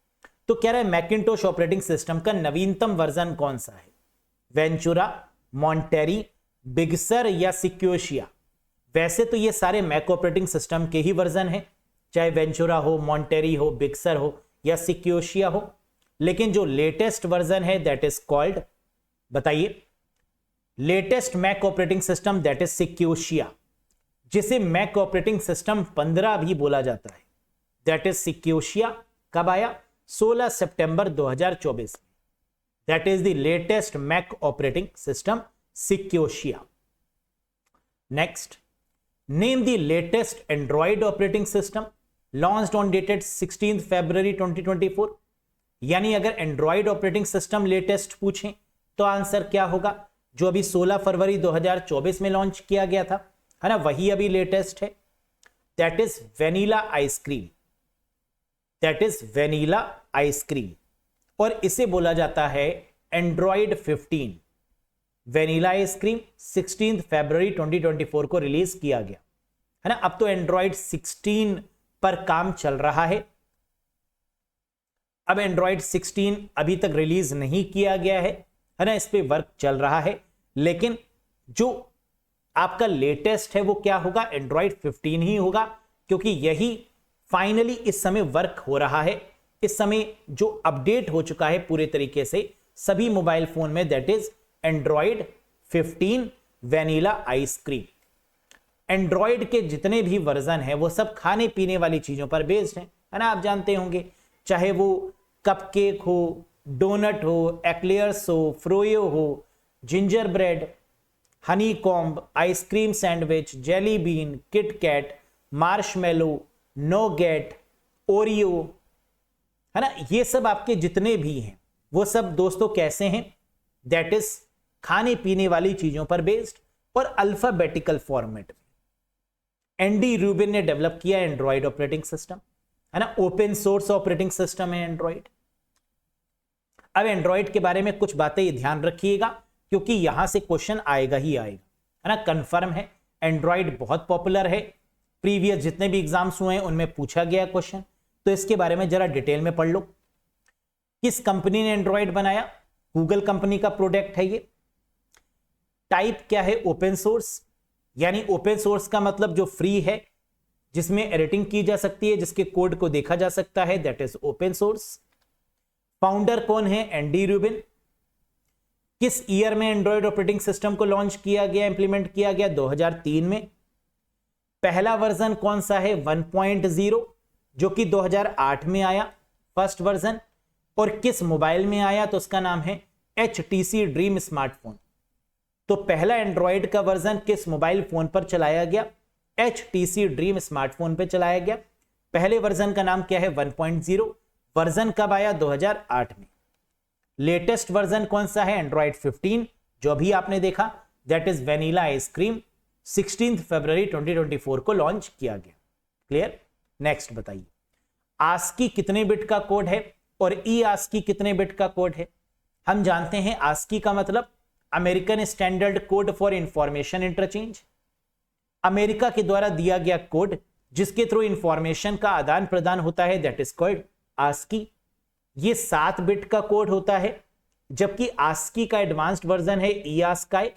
तो कह रहा है मैकिंटोश ऑपरेटिंग सिस्टम का नवीनतम वर्जन कौन सा है? वेंचुरा, मॉन्टेरी, बिग सर या सिक्योशिया। वैसे तो ये सारे मैक ऑपरेटिंग सिस्टम के ही वर्जन है, चाहे वेंचुरा हो, मॉन्टेरी हो, बिग सर हो या सिक्योशिया हो, लेकिन जो लेटेस्ट वर्जन है दैट इज कॉल्ड, बताइए, latest Mac operating system that is Sequoia, जिसे मैक ऑपरेटिंग सिस्टम 15 भी बोला जाता है, दैट इज सिक्योशिया। कब आया? 16 सितंबर 2024 में। That is the latest Mac operating system Sequoia. Next, name the latest Android operating system launched on dated 16 फरवरी 2024। यानी अगर एंड्रॉइड ऑपरेटिंग सिस्टम लेटेस्ट पूछें तो आंसर क्या होगा? जो अभी 16 फरवरी 2024 में लॉन्च किया गया था, है ना, वही अभी लेटेस्ट है। That is vanilla ice cream, that is vanilla ice cream, और इसे बोला जाता है एंड्रॉइड 15। वेनिला आइसक्रीम 16 फरवरी 2024 को रिलीज किया गया, है ना। अब तो एंड्रॉइड 16 पर काम चल रहा है। अब एंड्रॉइड 16 अभी तक रिलीज नहीं किया गया है ना, इस पे वर्क चल रहा है, लेकिन जो आपका लेटेस्ट है वो क्या होगा? एंड्रॉइड 15 ही होगा, क्योंकि यही फाइनली इस समय वर्क हो रहा है। इस समय जो अपडेट हो चुका है पूरे तरीके से सभी मोबाइल फोन में, that is Android 15 vanilla ice cream. Android के जितने भी वर्जन है वो सब खाने पीने वाली चीजों पर बेस्ड है ना। आप जानते होंगे, चाहे वो कपकेक हो, डोनट हो, एक्लेयर्स हो, फ्रोयो हो, gingerbread, honeycomb, ice cream sandwich, jelly bean, KitKat, marshmallow, nougat, Oreo, है ना, ये सब आपके जितने भी हैं वो सब दोस्तों कैसे हैं? दैट इज खाने पीने वाली चीजों पर बेस्ड और अल्फाबेटिकल फॉर्मेट में। एंडी रूबिन ने डेवलप किया एंड्रॉइड ऑपरेटिंग सिस्टम, है ना, ओपन सोर्स ऑपरेटिंग सिस्टम है एंड्रॉइड। अब एंड्रॉइड के बारे में कुछ बातें ध्यान रखिएगा, क्योंकि यहां से क्वेश्चन आएगा ही आएगा, है ना। कंफर्म है, एंड्रॉइड बहुत पॉपुलर है, प्रीवियस जितने भी एग्जाम्स हुए हैं उनमें पूछा गया क्वेश्चन, तो इसके बारे में जरा डिटेल में पढ़ लो। किस कंपनी ने एंड्रॉइड बनाया? गूगल कंपनी का प्रोडक्ट है ये। टाइप क्या है? ओपन सोर्स, यानी ओपन सोर्स का मतलब जो फ्री है, जिसमें एडिटिंग की जा सकती है, जिसके कोड को देखा जा सकता है, that is open source. Founder कौन है? Andy Rubin. किस ईयर में एंड्रॉइड ऑपरेटिंग सिस्टम को लॉन्च किया गया, इंप्लीमेंट किया गया? 2003 में। पहला वर्जन कौन सा है? 1.0, जो कि 2008 में आया, फर्स्ट वर्जन। और किस मोबाइल में आया? तो उसका नाम है HTC ड्रीम स्मार्टफोन। तो पहला एंड्रॉइड का वर्जन किस मोबाइल फोन पर चलाया गया? HTC ड्रीम स्मार्टफोन पर चलाया गया। पहले वर्जन का नाम क्या है? 1.0। वर्जन कब आया? 2008 में। लेटेस्ट वर्जन कौन सा है? एंड्रॉइड 15, जो अभी आपने देखा, दैट इज वेनिला आइसक्रीम, 16 फरवरी 2024 को लॉन्च किया गया। क्लियर? नेक्स्ट बताइए, आस्की कितने बिट का कोड है और ई आस्की कितने बिट का कोड है? हम जानते हैं आस्की का मतलब American standard code for information interchange, America के द्वारा दिया गया कोड जिसके थ्रू इंफॉर्मेशन का आदान प्रदान होता है, दैट इज कॉल्ड आस्की। ये 7 बिट का कोड होता है, जबकि आस्की का एडवांस्ड वर्जन है E ASCII,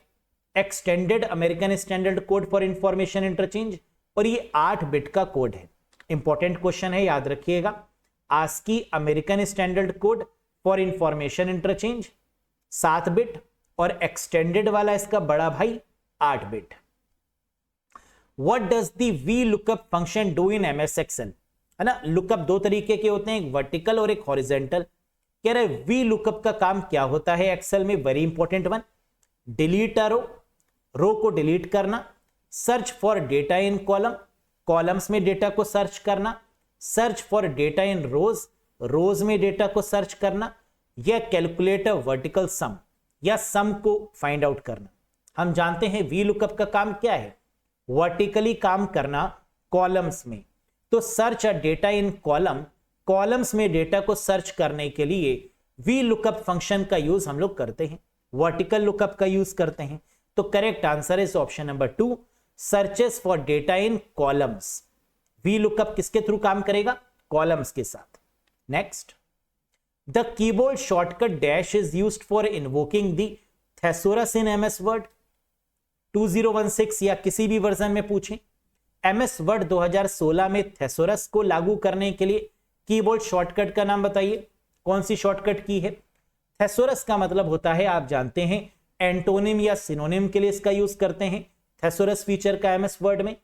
extended American standard code for information interchange, और ये 8 बिट का कोड है। इंपॉर्टेंट क्वेश्चन है, याद रखिएगा। ASCII American standard code for information Interchange 7 bit, और एक्सटेंडेड वाला इसका बड़ा भाई 8 bit. What does the VLOOKUP function do in MS Excel? है ना, लुकअप दो तरीके के होते हैं, एक वर्टिकल और एक हॉरिजेंटल। कह रहे वी लुकअप का काम क्या होता है एक्सेल में? Very important one, delete a row को डिलीट करना, search for data in column, columns में डेटा को सर्च करना, search for data in rows, rows में डेटा को सर्च करना, या कैलकुलेट अ वर्टिकल सम, या सम को फाइंड आउट करना। हम जानते हैं वी लुकअप का काम क्या है? वर्टिकली काम करना कॉलम्स में। तो search a data in column, columns में डेटा को सर्च करने के लिए वी लुकअप फंक्शन का यूज हम लोग करते हैं, वर्टिकल लुकअप का यूज करते हैं। तो correct answer is option number 2, searches for data in columns. V lookup किसके थ्रू काम करेगा? कॉलम्स के साथ। Next, the keyboard shortcut dash is used for invoking the thesaurus in MS Word 2016 या किसी भी वर्जन में पूछें। एमएस वर्ड 2016 में थेसोरस को लागू करने के लिए कीबोर्ड शॉर्टकट का नाम बताइए, कौन सी शॉर्टकट की है। थेसोरस का मतलब होता है, आप जानते हैं, एंटोनिम या सिनोनिम के लिए इसका यूज करते हैं थेसोरस फीचर का एमएस वर्ड में।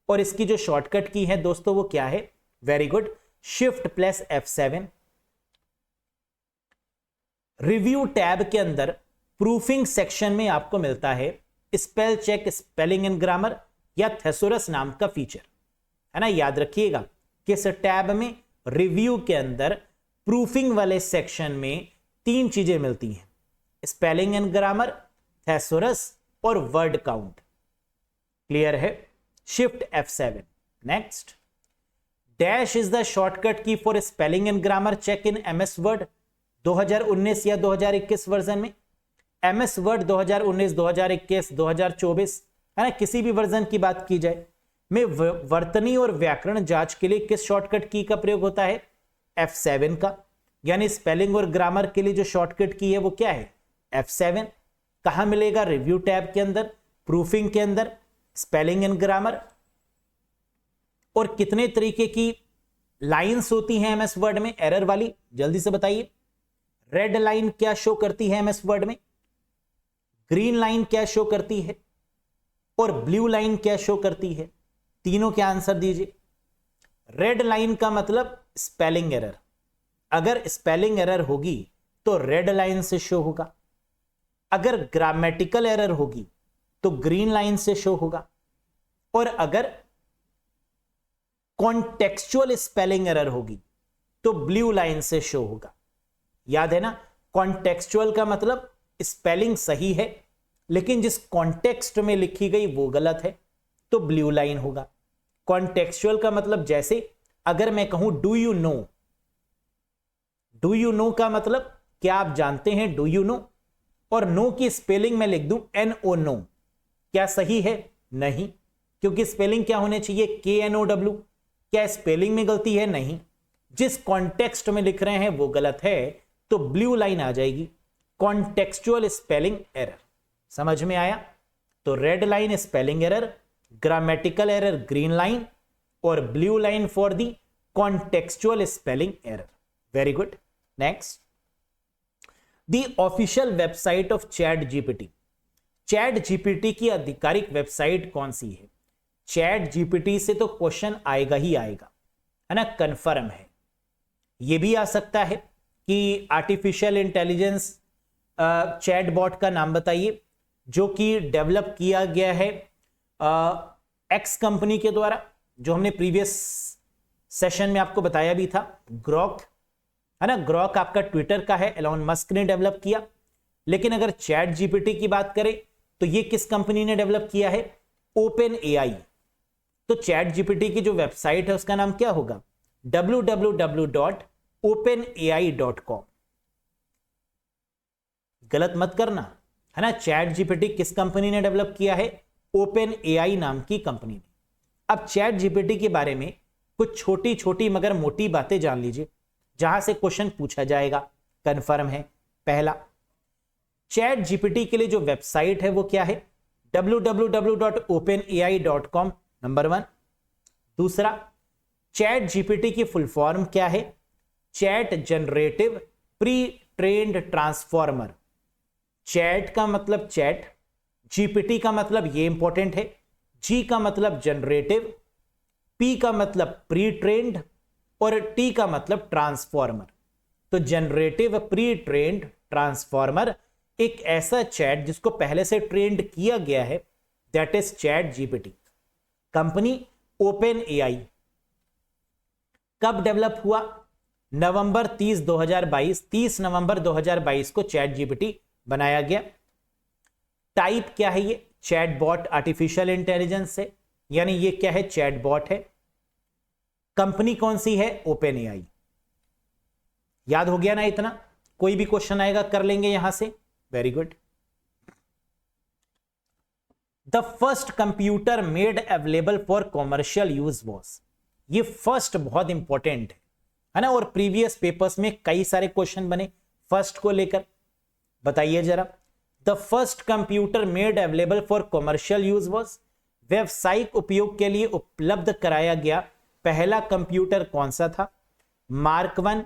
और इसकी जो शॉर्टकट की है दोस्तों वो क्या है, very good, shift plus F7। Review tab के अंदर प्रूफिंग सेक्शन में आपको मिलता है spell check, spelling and grammar या थेसोरस नाम का फीचर, है ना। याद रखिएगा किस टैब में, रिव्यू के अंदर प्रूफिंग वाले सेक्शन में 3 चीजें मिलती हैं, स्पेलिंग एंड ग्रामर, थेसोरस और वर्ड काउंट। क्लियर है, shift F7। Next, dash is the shortcut key for spelling and grammar check in MS Word 2019 या 2021 वर्जन में। एमएस वर्ड 2019, 2021, 2024, है ना, किसी भी वर्जन की बात की जाए में वर्तनी और व्याकरण जांच के लिए किस शॉर्टकट की का प्रयोग होता है, F7 का। यानी स्पेलिंग और ग्रामर के लिए जो शॉर्टकट की है वो क्या है, F7। कहां मिलेगा, रिव्यू टैब के अंदर, प्रूफिंग के अंदर, स्पेलिंग एंड ग्रामर। और कितने तरीके की लाइंस होती हैं एमएस वर्ड में एरर वाली, जल्दी से बताइए। रेड लाइन क्या शो करती है एमएस वर्ड में, ग्रीन लाइन क्या शो करती है और ब्लू लाइन क्या शो करती है, तीनों के आंसर दीजिए। रेड लाइन का मतलब स्पेलिंग एरर, अगर स्पेलिंग एरर होगी तो रेड लाइन से शो होगा, अगर ग्रामेटिकल एरर होगी तो ग्रीन लाइन से शो होगा, और अगर कॉन्टेक्चुअल स्पेलिंग एरर होगी तो ब्लू लाइन से शो होगा। याद है ना, कॉन्टेक्चुअल का मतलब स्पेलिंग सही है लेकिन जिस कॉन्टेक्स्ट में लिखी गई वो गलत है तो ब्लू लाइन होगा। कॉन्टेक्चुअल का मतलब जैसे अगर मैं कहूं do you know, do you know का मतलब क्या आप जानते हैं, डू यू नो, और नो की स्पेलिंग में लिख दूं NO नो, क्या सही है, नहीं, क्योंकि स्पेलिंग क्या होने चाहिए, KNOW। क्या स्पेलिंग में गलती है, नहीं, जिस कॉन्टेक्स्ट में लिख रहे हैं वो गलत है तो ब्लू लाइन आ जाएगी, कॉन्टेक्चुअल स्पेलिंग एरर। समझ में आया, तो red line spelling error, grammatical error green line, और blue line for the contextual spelling error. Very good. Next, the official website of ChatGPT. Chat GPT की आधिकारिक website कौन सी है। चैट जीपीटी से तो क्वेश्चन आएगा ही आएगा, है ना, कंफर्म है। यह भी आ सकता है कि आर्टिफिशियल इंटेलिजेंस चैटबॉट का नाम बताइए जो कि डेवलप किया गया है एक्स कंपनी के द्वारा, जो हमने प्रीवियस सेशन में आपको बताया भी था, ग्रॉक, है ना। ग्रॉक आपका ट्विटर का है, एलोन मस्क ने डेवलप किया। लेकिन अगर चैट जीपीटी की बात करें तो ये किस कंपनी ने डेवलप किया है, ओपन एआई। तो चैट जीपीटी की जो वेबसाइट है उसका नाम क्या होगा, www.openai.com। गलत मत करना, है ना। चैट जीपीटी किस कंपनी ने डेवलप किया है, ओपन एआई नाम की कंपनी ने। अब चैट जीपीटी के बारे में कुछ छोटी छोटी मगर मोटी बातें जान लीजिए जहां से क्वेश्चन पूछा जाएगा, कंफर्म है। पहला, चैट जीपीटी के लिए जो वेबसाइट है वो क्या है, www.openai.com, नंबर 1। दूसरा, चैट जीपीटी की फुल फॉर्म क्या है, chat generative pre trained transformer. Chat का मतलब चैट, जीपीटी का मतलब ये इंपॉर्टेंट है, जी का मतलब जनरेटिव, पी का मतलब प्री ट्रेन्ड और टी का मतलब ट्रांसफॉर्मर। तो जनरेटिव प्री ट्रेन्ड ट्रांसफॉर्मर एक ऐसा चैट जिसको पहले से ट्रेंड किया गया है, that is chat GPT. Company open AI. कब डेवलप हुआ, नवंबर 30 नवंबर 2022 को चैट जीपीटी बनाया गया। टाइप क्या है ये, चैटबॉट आर्टिफिशियल इंटेलिजेंस से, यानी ये क्या है, चैटबॉट है। कंपनी कौन सी है, ओपन एआई। याद हो गया ना इतना, कोई भी क्वेश्चन आएगा कर लेंगे यहां से, very good. The first computer made available for commercial use was, ये फर्स्ट बहुत इंपॉर्टेंट है ना, और प्रीवियस पेपर्स में कई सारे क्वेश्चन बने फर्स्ट को लेकर। बताइए जरा, the first computer made available for commercial use was, व्यवसायिक उपयोग के लिए उपलब्ध कराया गया पहला कंप्यूटर कौन सा था? मार्क 1,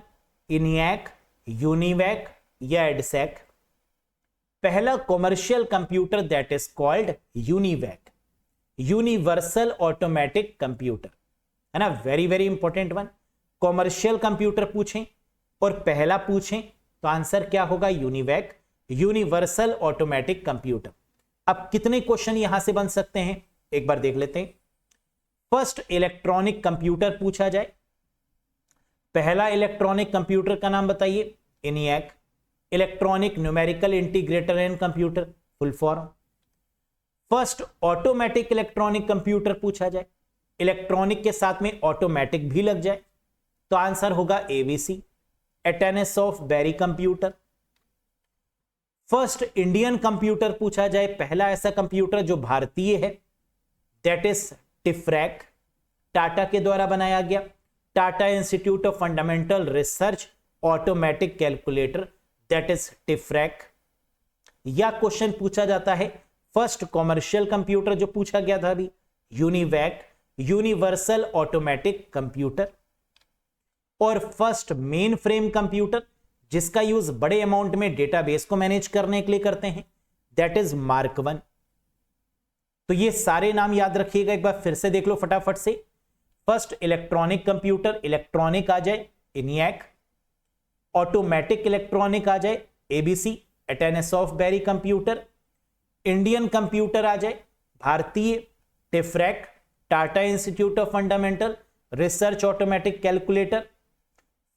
इनियक, यूनिवैक या एडसेक? पहला commercial computer that is called UNIVAC, universal automatic computer, है ना, very very important one. Commercial computer पूछें और पहला पूछें तो आंसर क्या होगा? UNIVAC, universal automatic computer. अब कितने क्वेश्चन यहां से बन सकते हैं एक बार देख लेते हैं। फर्स्ट इलेक्ट्रॉनिक कंप्यूटर पूछा जाए, पहला इलेक्ट्रॉनिक कंप्यूटर का नाम बताइए। ENIAC, electronic numerical integrator and computer, full form. First automatic electronic computer पूछा जाए, इलेक्ट्रॉनिक के साथ में ऑटोमेटिक भी लग जाए तो आंसर होगा ABC, Atanasoff Berry computer. First Indian computer पूछा जाए, पहला ऐसा कंप्यूटर जो भारतीय है, दैट इज टिफ्रैक, टाटा के द्वारा बनाया गया, Tata Institute of Fundamental Research Automatic Calculator, that is TIFRAC. या क्वेश्चन पूछा जाता है फर्स्ट कॉमर्शियल कंप्यूटर जो पूछा गया था अभी, यूनिवैक, यूनिवर्सल ऑटोमेटिक कंप्यूटर। और फर्स्ट मेन फ्रेम कंप्यूटर जिसका यूज बड़े अमाउंट में डेटाबेस को मैनेज करने के लिए करते हैं, दैट इज मार्क 1। तो ये सारे नाम याद रखिएगा, एक बार फिर से देख लो फटाफट से। फर्स्ट इलेक्ट्रॉनिक कंप्यूटर, इलेक्ट्रॉनिक आ जाए इनियक, ऑटोमेटिक इलेक्ट्रॉनिक आ जाए ABC, Atanasoff Berry computer, Indian computer आ जाए भारतीय TIFRAC, Tata Institute of Fundamental Research Automatic Calculator.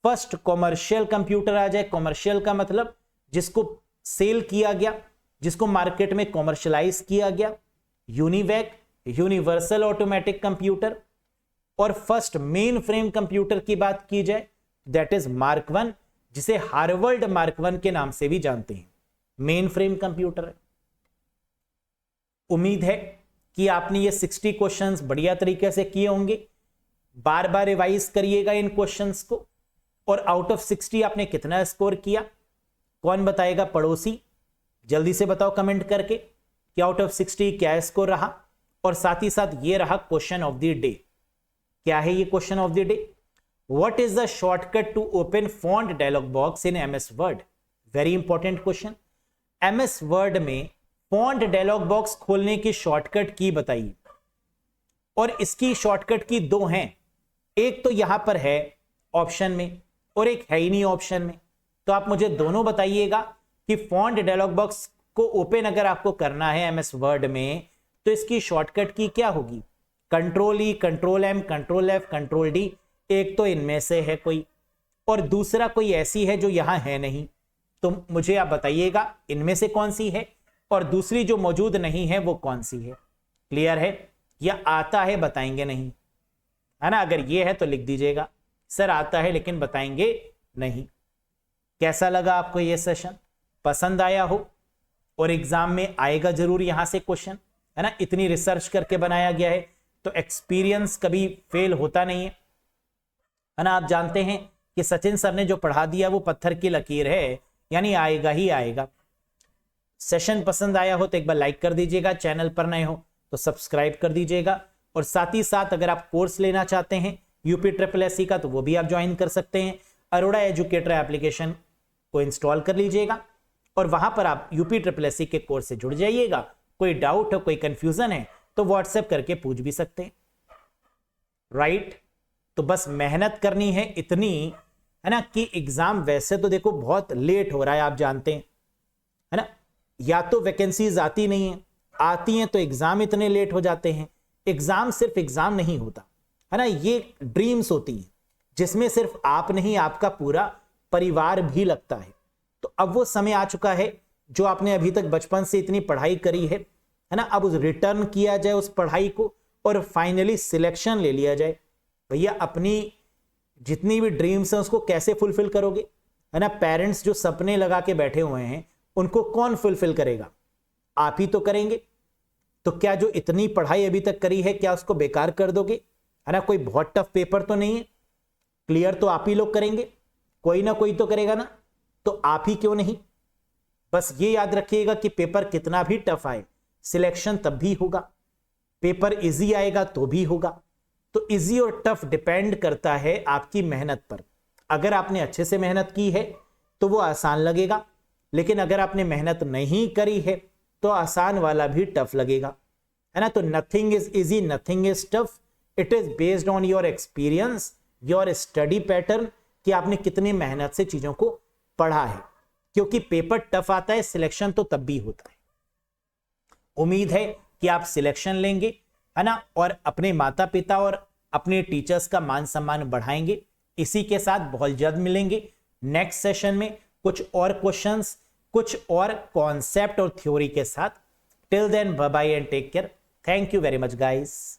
First commercial computer आ जाए, कॉमर्शियल का मतलब जिसको सेल किया गया, जिसको मार्केट में कॉमर्शियलाइज किया गया, यूनिवैक, यूनिवर्सल ऑटोमेटिक कंप्यूटर। और फर्स्ट मेन फ्रेम कंप्यूटर की बात की जाए, दैट इज मार्क 1, जिसे हार्वर्ड मार्क 1 के नाम से भी जानते हैं, मेन फ्रेम कंप्यूटर है। उम्मीद है कि आपने ये 60 क्वेश्चंस बढ़िया तरीके से किए होंगे। बार बार रिवाइज करिएगा इन क्वेश्चंस को। और आउट ऑफ 60 आपने कितना स्कोर किया, कौन बताएगा? पड़ोसी जल्दी से बताओ कमेंट करके कि आउट ऑफ 60 क्या स्कोर रहा। और साथ ही साथ ये रहा क्वेश्चन ऑफ द डे। क्या है ये question of the day? What is the shortcut to open font dialog box in MS Word? Very important question. MS Word में फॉन्ट डायलॉग बॉक्स खोलने की शॉर्टकट की बताइए। और इसकी शॉर्टकट की दो हैं, एक तो यहां पर है ऑप्शन में और एक है ही नहीं ऑप्शन में। तो आप मुझे दोनों बताइएगा कि फॉन्ट डायलॉग बॉक्स को ओपन अगर आपको करना है एमएस वर्ड में तो इसकी शॉर्टकट की क्या होगी? Control E, control M, control F, control D. एक तो इनमें से है कोई और दूसरा कोई ऐसी है जो यहां है नहीं। तो मुझे आप बताइएगा इनमें से कौन सी है और दूसरी जो मौजूद नहीं है वो कौन सी है। क्लियर है? या आता है बताएंगे नहीं, है ना? अगर ये है तो लिख दीजिएगा सर आता है लेकिन बताएंगे नहीं। कैसा लगा आपको ये सेशन? पसंद आया हो? और एग्जाम में आएगा जरूर यहां से क्वेश्चन, है ना? इतनी रिसर्च करके बनाया गया है तो एक्सपीरियंस कभी फेल होता नहीं है ना? आप जानते हैं कि सचिन सर ने जो पढ़ा दिया वो पत्थर की लकीर है, यानी आएगा ही आएगा। सेशन पसंद आया हो तो एक बार लाइक कर दीजिएगा, चैनल पर नए हो तो सब्सक्राइब कर दीजिएगा। और साथ ही साथ अगर आप कोर्स लेना चाहते हैं यूपी ट्रिपल एससी का तो वो भी आप ज्वाइन कर सकते हैं। अरोड़ा एजुकेटर एप्लीकेशन को इंस्टॉल कर लीजिएगा और वहां पर आप यूपी ट्रिपल एससी के कोर्स से जुड़ जाइएगा। कोई डाउट हो, कोई कंफ्यूजन है तो व्हाट्सएप करके पूछ भी सकते हैं, राइट? तो बस मेहनत करनी है इतनी, है ना, कि एग्जाम वैसे तो देखो बहुत लेट हो रहा है, आप जानते हैं, है ना? या तो वैकेंसीज आती नहीं है, आती हैं तो एग्जाम इतने लेट हो जाते हैं। एग्जाम सिर्फ एग्जाम नहीं होता, है ना? ये ड्रीम्स होती हैं जिसमें सिर्फ आप नहीं आपका पूरा परिवार भी लगता है। तो अब वो समय आ चुका है जो आपने अभी तक बचपन से इतनी पढ़ाई करी है ना? अब उस रिटर्न किया जाए उस पढ़ाई को और फाइनली सिलेक्शन ले लिया जाए। भैया अपनी जितनी भी ड्रीम्स हैं उसको कैसे फुलफिल करोगे, है ना? पेरेंट्स जो सपने लगा के बैठे हुए हैं उनको कौन फुलफिल करेगा? आप ही तो करेंगे। तो क्या जो इतनी पढ़ाई अभी तक करी है क्या उसको बेकार कर दोगे, है ना? कोई बहुत टफ पेपर तो नहीं है, क्लियर तो आप ही लोग करेंगे, कोई ना कोई तो करेगा ना, तो आप ही क्यों नहीं? बस ये याद रखिएगा कि पेपर कितना भी टफ आए, सिलेक्शन तब भी होगा, पेपर इजी आएगा तो भी होगा। तो इजी और टफ डिपेंड करता है आपकी मेहनत पर। अगर आपने अच्छे से मेहनत की है तो वो आसान लगेगा, लेकिन अगर आपने मेहनत नहीं करी है तो आसान वाला भी टफ लगेगा, है ना। तो nothing is easy, nothing is tough, it is based on your experience, your study pattern, कि आपने कितनी मेहनत से चीजों को पढ़ा है। क्योंकि पेपर टफ आता है, सिलेक्शन तो तब भी होता है। उम्मीद है कि आप सिलेक्शन लेंगे, है ना, और अपने माता पिता और अपने टीचर्स का मान सम्मान बढ़ाएंगे। इसी के साथ बहुत जल्द मिलेंगे नेक्स्ट सेशन में कुछ और क्वेश्चंस, कुछ और कॉन्सेप्ट और थ्योरी के साथ। Till then bye bye and take care. Thank you very much guys.